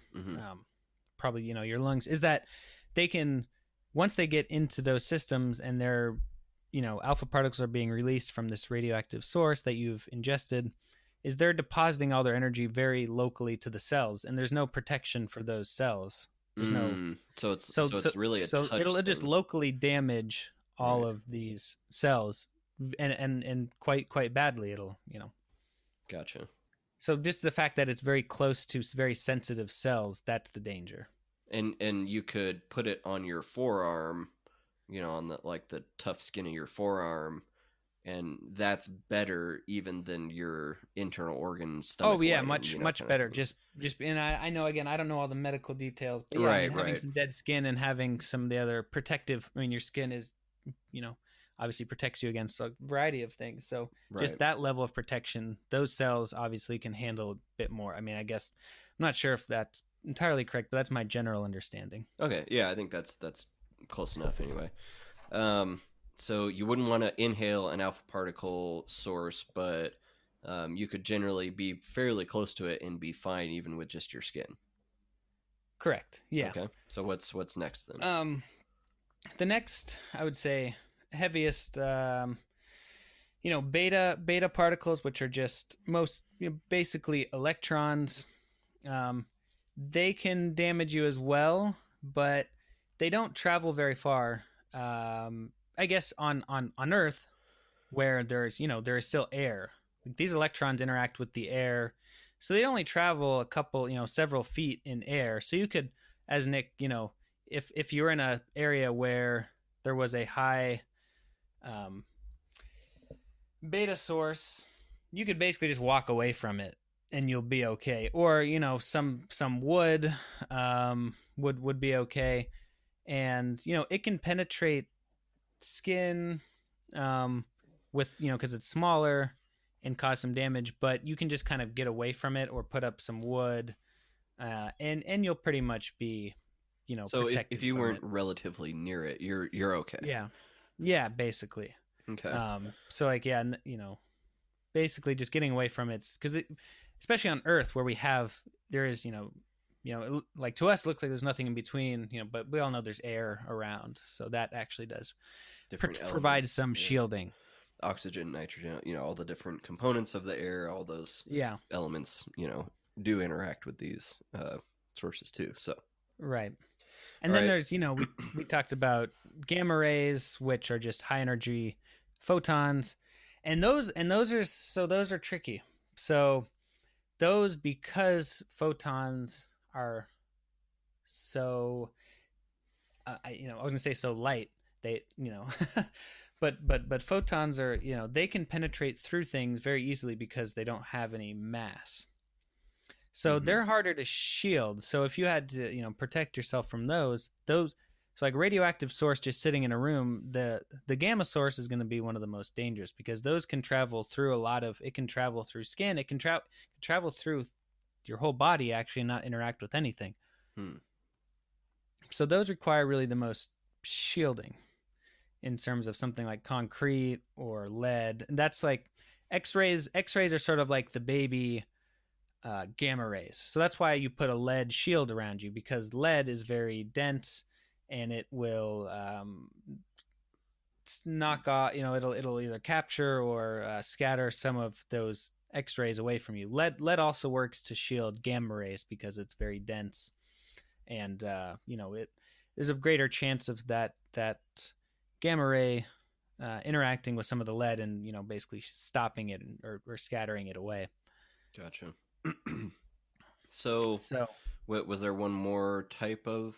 probably your lungs, is that they can, once they get into those systems and they're alpha particles are being released from this radioactive source that you've ingested, is they're depositing all their energy very locally to the cells, and there's no protection for those cells. There's no. So it's really a touch it'll just thing. locally damage all of these cells, and quite badly. It'll Gotcha. So just the fact that it's very close to very sensitive cells, that's the danger. And you could put it on your forearm, on the tough skin of your forearm, and that's better even than your internal organ stomach. Oh yeah, much better. Just and I know, again, I don't know all the medical details, but yeah, having some dead skin and having some of the other protective. I mean, your skin is, obviously protects you against a variety of things. So just that level of protection, those cells obviously can handle a bit more. I mean, I guess I'm not sure if that's entirely correct, but that's my general understanding. Okay, yeah, I think that's close enough anyway. So you wouldn't want to inhale an alpha particle source, but you could generally be fairly close to it and be fine even with just your skin. Correct. Yeah. Okay. So what's next then? The next, I would say, heaviest, beta particles, which are just basically electrons. They can damage you as well, but they don't travel very far. I guess on Earth, where there is still air. These electrons interact with the air, so they only travel a couple, several feet in air. So you could, as Nick, if you're in an area where there was a high beta source, you could basically just walk away from it and you'll be okay. Or some wood would be okay, and it can penetrate skin with because it's smaller and cause some damage, but you can just kind of get away from it or put up some wood, and you'll pretty much be so if you weren't relatively near it, you're okay. Yeah, basically. Okay. So basically just getting away from it, because especially on Earth where there is like to us it looks like there's nothing in between, but we all know there's air around, so that actually does provide some shielding. Oxygen, nitrogen, all the different components of the air, all those elements, do interact with these sources too. So right. And then there's, we talked about gamma rays, which are just high energy photons, and those are tricky. So those, because photons are so, I was gonna say so light, they, but photons are, they can penetrate through things very easily because they don't have any mass. So they're harder to shield. So if you had to, protect yourself from those, so like radioactive source just sitting in a room, the gamma source is going to be one of the most dangerous, because those can travel through it can travel through skin. It can travel through your whole body, actually, and not interact with anything. So those require really the most shielding in terms of something like concrete or lead. And that's like X-rays. X-rays are sort of like the baby gamma rays. So that's why you put a lead shield around you, because lead is very dense and it will knock off, it'll either capture or scatter some of those X-rays away from you. Lead also works to shield gamma rays because it's very dense, and there's a greater chance of that gamma ray interacting with some of the lead and, you know, basically stopping it or scattering it away. Gotcha. So what was there one more type of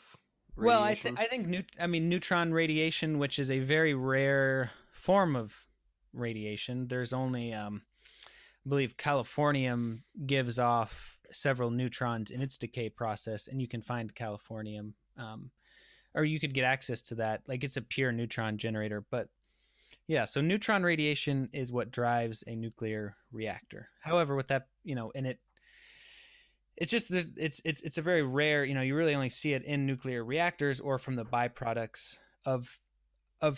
radiation? Well, I think neutron radiation, which is a very rare form of radiation. There's only I believe californium gives off several neutrons in its decay process, and you can find californium, or you could get access to that. Like, it's a pure neutron generator. But yeah, so neutron radiation is what drives a nuclear reactor. However, with that, you know, and it's just it's a very rare, you know, you really only see it in nuclear reactors or from the byproducts of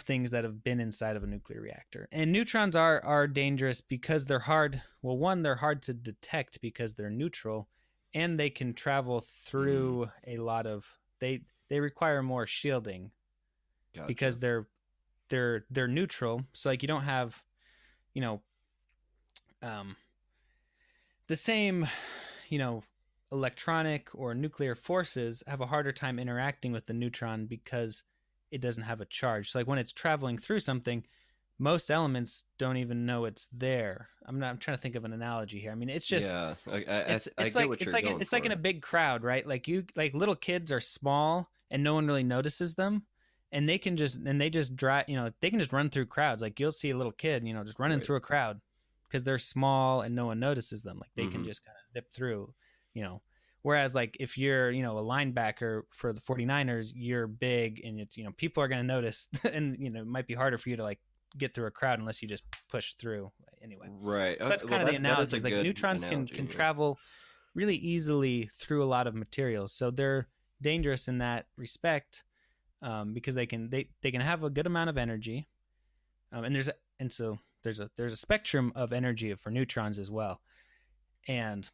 things that have been inside of a nuclear reactor. And neutrons are dangerous because they're hard. Well, one, they're hard to detect because they're neutral, and they can travel through a lot of they require more shielding. Gotcha. Because they're neutral. So like, you don't have, you know, the same, you know, electronic or nuclear forces have a harder time interacting with the neutron because it doesn't have a charge. So like, when it's traveling through something, most elements don't even know it's there. I'm trying to think of an analogy here. I mean, it's just, yeah, it's like in a big crowd, right? Like little kids are small and no one really notices them, and they can just drive, you know, they can just run through crowds. Like, you'll see a little kid, you know, just running through a crowd because they're small and no one notices them. Like, they can just kind of zip through, you know. Whereas, like, if you're, you know, a linebacker for the 49ers, you're big, and it's, you know, people are going to notice, and, you know, it might be harder for you to, like, get through a crowd unless you just push through anyway. Right. So that's kind of the analogy. Like, neutrons can travel really easily through a lot of materials. So they're dangerous in that respect, because they can have a good amount of energy. So there's a spectrum of energy for neutrons as well. And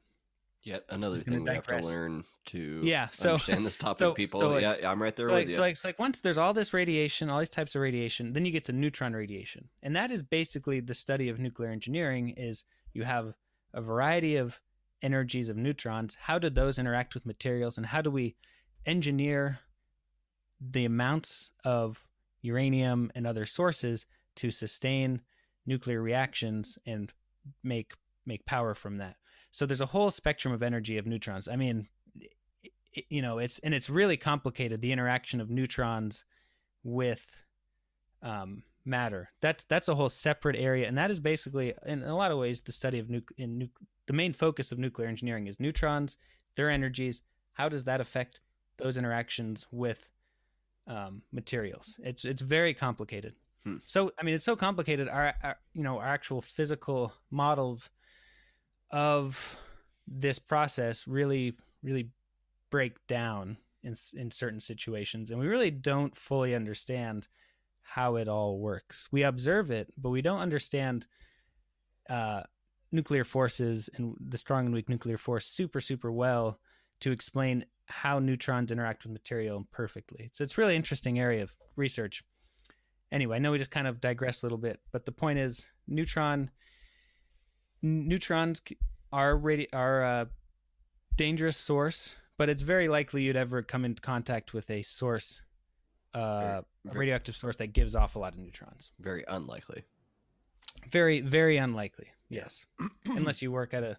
yet another thing we have to learn to understand this topic, people. So I'm right there with you. So like once there's all this radiation, all these types of radiation, then you get to neutron radiation. And that is basically the study of nuclear engineering. Is you have a variety of energies of neutrons. How do those interact with materials, and how do we engineer the amounts of uranium and other sources to sustain nuclear reactions and make power from that? So there's a whole spectrum of energy of neutrons. I mean, you know, it's really complicated, the interaction of neutrons with matter. That's a whole separate area, and that is basically, in a lot of ways, the study of the main focus of nuclear engineering is neutrons, their energies. How does that affect those interactions with materials? It's very complicated. So I mean, it's so complicated. Our actual physical models of this process really break down in certain situations, and we really don't fully understand how it all works. We observe it, but we don't understand nuclear forces and the strong and weak nuclear force super well to explain how neutrons interact with material perfectly. So it's a really interesting area of research. Anyway, I know we just kind of digress a little bit, but the point is, neutrons are a dangerous source, but it's very likely you'd ever come into contact with a source, a radioactive source that gives off a lot of neutrons. Very unlikely. Very, very unlikely. Yes, unless you work at a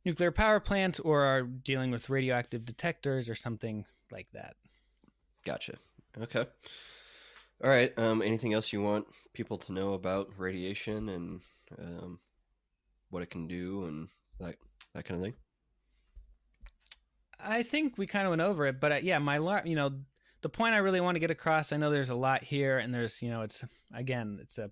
nuclear power plant or are dealing with radioactive detectors or something like that. Gotcha. Okay. All right. Anything else you want people to know about radiation and what it can do and that kind of thing? I think we kind of went over it, but the point I really want to get across, I know there's a lot here, and there's, it's a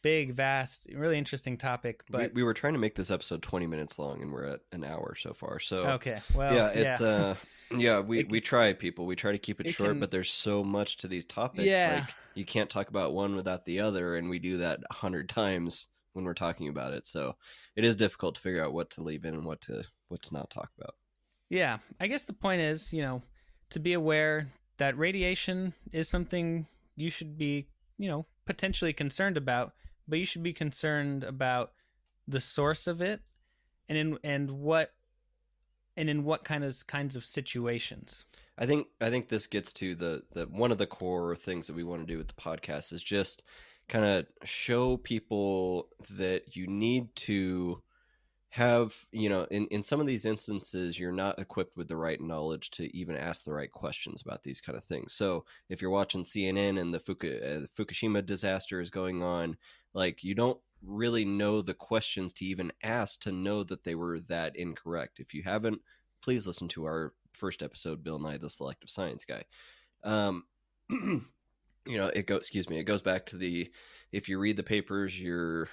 big, vast, really interesting topic, but we were trying to make this episode 20 minutes long, and we're at an hour so far. So okay, well, we try, people. We try to keep it short, but there's so much to these topics. Yeah. Like, you can't talk about one without the other, and we do that 100 times when we're talking about it. So it is difficult to figure out what to leave in and what to not talk about. Yeah, I guess the point is, to be aware that radiation is something you should be, potentially concerned about, but you should be concerned about the source of it and what and in what kinds of situations? I think this gets to the one of the core things that we want to do with the podcast is just kind of show people that you need to have, in some of these instances, you're not equipped with the right knowledge to even ask the right questions about these kind of things. So if you're watching CNN and the Fukushima disaster is going on, like, you don't really know the questions to even ask to know that they were that incorrect. If you haven't, please listen to our first episode, Bill Nye, the Selective Science Guy. It goes back to if you read the papers, or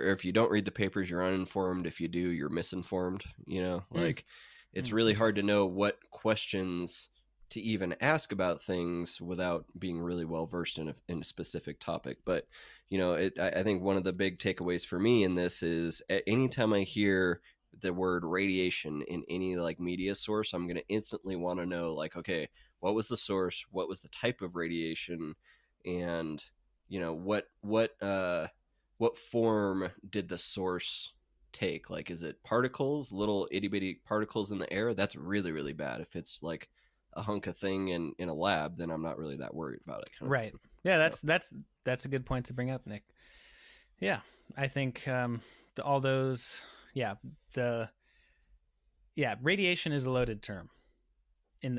if you don't read the papers, you're uninformed. If you do, you're misinformed. It's really hard to know what questions to even ask about things without being really well versed in a specific topic. But, I think one of the big takeaways for me in this is anytime I hear the word radiation in any like media source, I'm going to instantly want to know, like, okay, what was the source? What was the type of radiation? And, what form did the source take? Like, is it particles, little itty bitty particles in the air? That's really, really bad. If it's like a hunk of thing in a lab, then I'm not really that worried about it. Right. Yeah, that's a good point to bring up, Nick. Yeah, I think all those, radiation is a loaded term.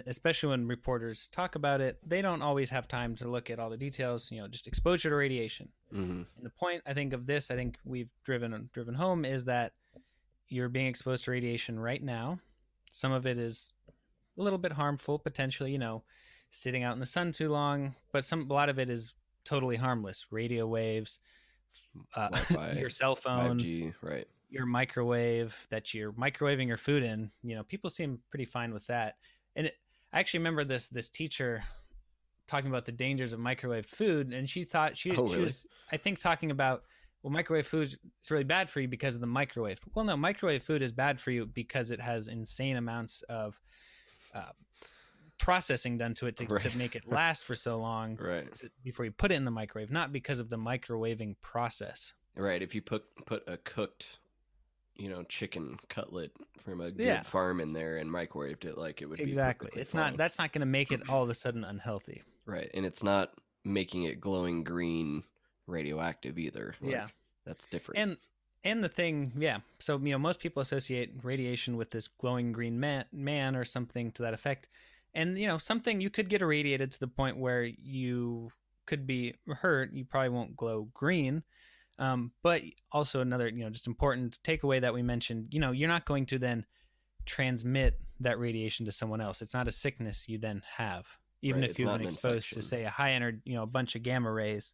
Especially when reporters talk about it, they don't always have time to look at all the details, just exposure to radiation. Mm-hmm. And the point, I think, of this, I think we've driven home, is that you're being exposed to radiation right now. Some of it is a little bit harmful, potentially, sitting out in the sun too long, but a lot of it is totally harmless. Radio waves, your cell phone, 5G, right? Your microwave that you're microwaving your food in. People seem pretty fine with that. And I actually remember this teacher talking about the dangers of microwave food, and she thought she was, I think, talking about, well, microwave food is really bad for you because of the microwave. Well, no, microwave food is bad for you because it has insane amounts of processing done to it to make it last for so long before you put it in the microwave, not because of the microwaving process. Right. If you put a cooked chicken cutlet from a good farm in there and microwaved it, like, it would be it's fine. That's not going to make it all of a sudden unhealthy. Right. And it's not making it glowing green radioactive either. Like, that's different. And the thing, so most people associate radiation with this glowing green man or something to that effect. And something, you could get irradiated to the point where you could be hurt. You probably won't glow green. But also another, just important takeaway that we mentioned, you're not going to then transmit that radiation to someone else. It's not a sickness you then have, even if you've been exposed to, say, a high energy, a bunch of gamma rays.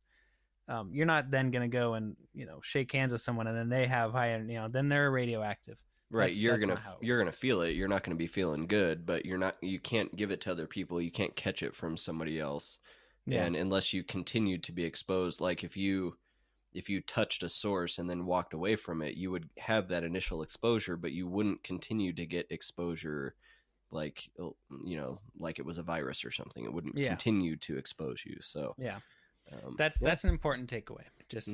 You're not then going to go and, shake hands with someone and then they have high energy, then they're radioactive. Right. You're going to feel it. You're not going to be feeling good, but you can't give it to other people. You can't catch it from somebody else. Yeah. And unless you continue to be exposed, like if you touched a source and then walked away from it, you would have that initial exposure, but you wouldn't continue to get exposure like it was a virus or something. It wouldn't continue to expose you. So that's an important takeaway. Just,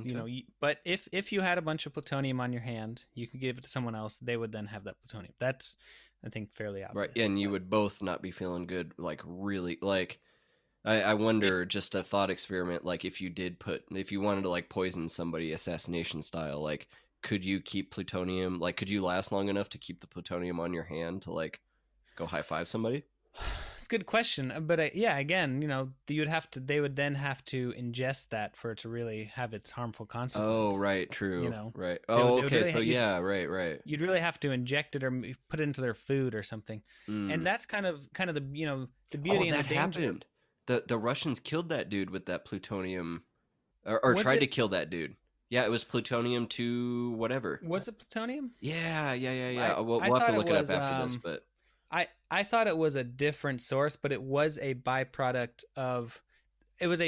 but if you had a bunch of plutonium on your hand, you could give it to someone else. They would then have that plutonium. That's, I think, fairly obvious. Right. And you would both not be feeling good. Like, really, like, I wonder, just a thought experiment, like, if you wanted to, like, poison somebody assassination style, like, could you keep plutonium, like, could you last long enough to keep the plutonium on your hand to, like, go high five somebody? It's a good question. But again, they would then have to ingest that for it to really have its harmful consequences. Oh, right. True. Right. Oh, okay. Really, so right. You'd really have to inject it or put it into their food or something. And that's kind of the, the beauty and the danger. Happened. The Russians killed that dude with that plutonium, or tried to kill that dude. Yeah, it was plutonium to whatever. Was it plutonium? Yeah. We'll have to look it up after this, but I thought it was a different source, but it was a byproduct of it was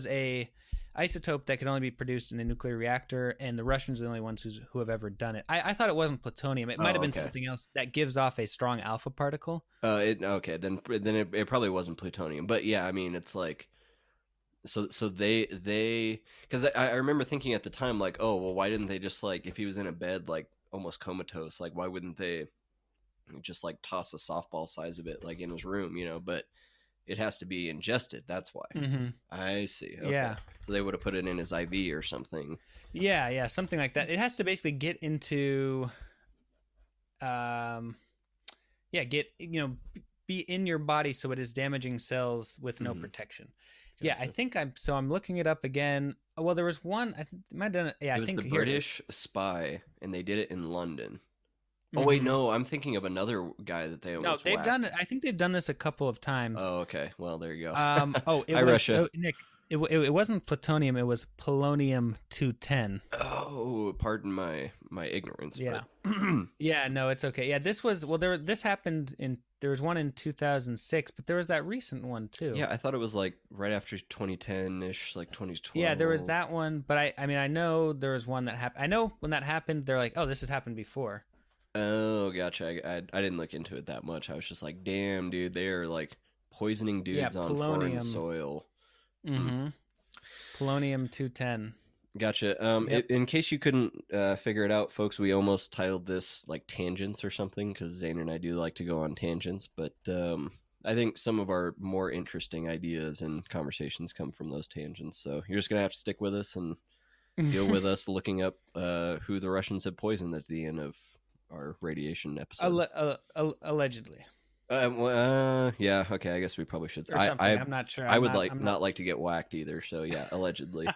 a isotope that could only be produced in a nuclear reactor, and the Russians are the only ones who have ever done it. I thought it wasn't plutonium. It might have been something else that gives off a strong alpha particle. Then it probably wasn't plutonium. But yeah, I mean, it's like, so they because I remember thinking at the time, like, oh, well, why didn't they just, like, if he was in a bed, like, almost comatose, like, why wouldn't they just like toss a softball size of it like in his room, but it has to be ingested. That's why. I see. Okay. Yeah. So they would have put it in his IV or something. Yeah, something like that. It has to basically get into, be in your body so it is damaging cells with no protection. Gotcha. Yeah, I think I'm looking it up again. Well, there was one, I think might have done it. Yeah, it was I think the British spy, and they did it in London. Oh wait, no, I'm thinking of another guy that they almost they've whacked. done it. I think they've done this a couple of times. Oh, okay. Well, there you go. Hi, Russia. Nick, it wasn't plutonium. It was polonium-210. Oh, pardon my ignorance. Yeah. But... yeah, no, it's okay. Yeah, this was this happened there was one in 2006, but there was that recent one too. Yeah, I thought it was like right after 2010-ish, like 2012. Yeah, there was that one, but I mean, I know there was one that happened. I know when that happened, they're like, oh, this has happened before. Oh, gotcha. I didn't look into it that much. I was just like, damn, dude, they are like poisoning dudes on foreign soil. Mm-hmm. Polonium-210. Gotcha. Yep. In case you couldn't figure it out, folks, we almost titled this like tangents or something because Zane and I do like to go on tangents, but I think some of our more interesting ideas and conversations come from those tangents. So you're just gonna have to stick with us and deal with us looking up who the Russians had poisoned at the end of our radiation episode. Allegedly. Yeah, okay, I guess we probably should. I'm not sure. I would not like to get whacked either, so yeah, allegedly.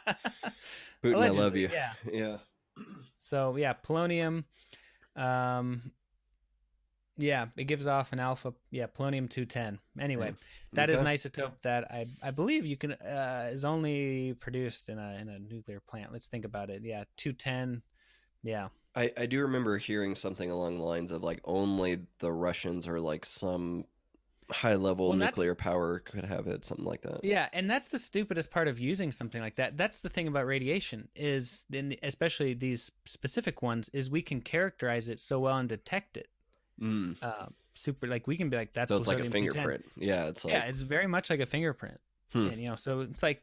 Putin, allegedly, I love you. Yeah. So yeah, polonium. Yeah, it gives off an alpha. Yeah, polonium-210. Anyway, that is an isotope that I believe you can is only produced in a nuclear plant. Let's think about it. Yeah, 210. Yeah. I do remember hearing something along the lines of like only the Russians or like some high level nuclear power could have it, something like that. Yeah, and that's the stupidest part of using something like that. That's the thing about radiation is, especially these specific ones, is we can characterize it so well and detect it. Super, like we can be like, that's so it's like a fingerprint. Yeah, it's like, it's very much like a fingerprint. And so it's like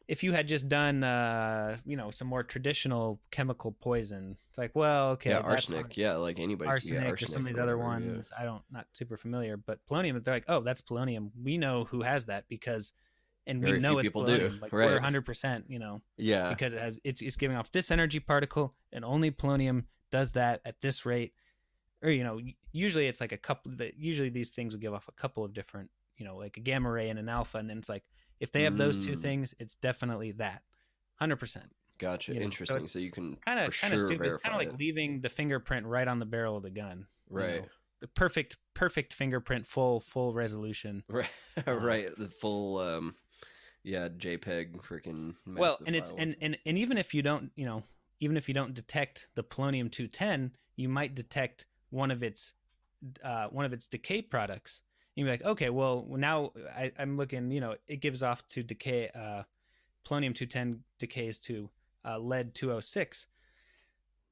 if you had just done some more traditional chemical poison, it's like, well, okay, yeah, arsenic, like anybody, arsenic or some of these other ones. Yeah. Not super familiar, but polonium, they're like, oh, that's polonium. We know who has that because, and very we know it's polonium. Do. Like right. We're 100%, yeah, because it's giving off this energy particle, and only polonium does that at this rate. Or usually it's like a couple. Usually these things will give off a couple of different, like a gamma ray and an alpha, and then it's like, if they have those two things, it's definitely that, 100%. Gotcha. Interesting. So you can kind of stupid. It's kind of like leaving the fingerprint right on the barrel of the gun. Right. The perfect fingerprint, full resolution. Right. Right. The full JPEG freaking. Well, and it's and even if you don't, even if you don't detect the polonium-210, you might detect one of its decay products. You'd be like, okay, well, now I'm looking, it gives off to decay, polonium-210 decays to lead-206.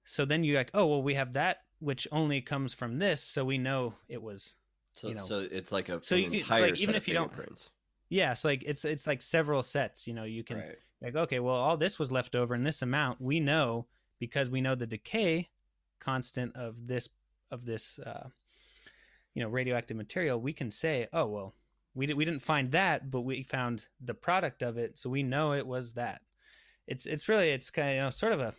So then you're like, oh, well, we have that, which only comes from this, so we know it was, so it's like an so entire like, even if you don't, yeah, so like it's like several sets, you can like, okay, well, all this was left over in this amount. We know because we know the decay constant of this radioactive material. We can say, oh, well, we didn't find that, but we found the product of it, so we know it was that. It's kind of sort of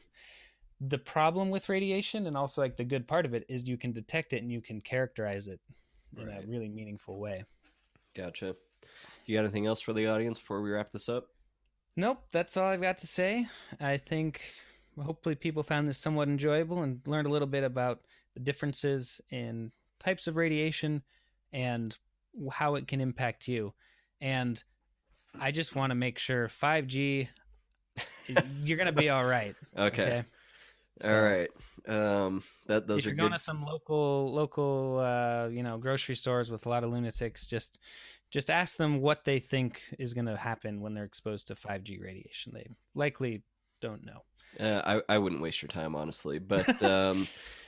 the problem with radiation, and also like the good part of it is you can detect it and you can characterize it in a really meaningful way. Gotcha. You got anything else for the audience before we wrap this up? Nope, that's all I've got to say. I think hopefully people found this somewhat enjoyable and learned a little bit about the differences in types of radiation and how it can impact you. And I just want to make sure 5G, you're going to be all right. Okay. So, all right. Those if you're are going good. to some local grocery stores with a lot of lunatics, just ask them what they think is going to happen when they're exposed to 5G radiation. They likely don't know. I wouldn't waste your time, honestly, but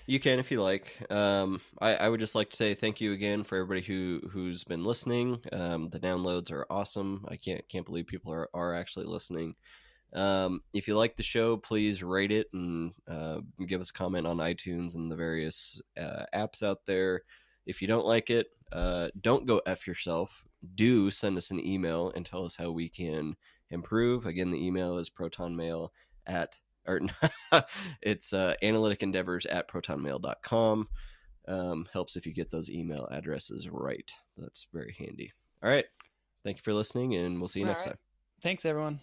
you can if you like. I would just like to say thank you again for everybody who's been listening. The downloads are awesome. I can't believe people are actually listening. If you like the show, please rate it and give us a comment on iTunes and the various apps out there. If you don't like it, don't go F yourself. Do send us an email and tell us how we can improve. Again, the email is protonmail at, or it's analyticendeavors@protonmail.com. Helps if you get those email addresses right. That's very handy. All right. Thank you for listening, and we'll see you next time. Thanks, everyone.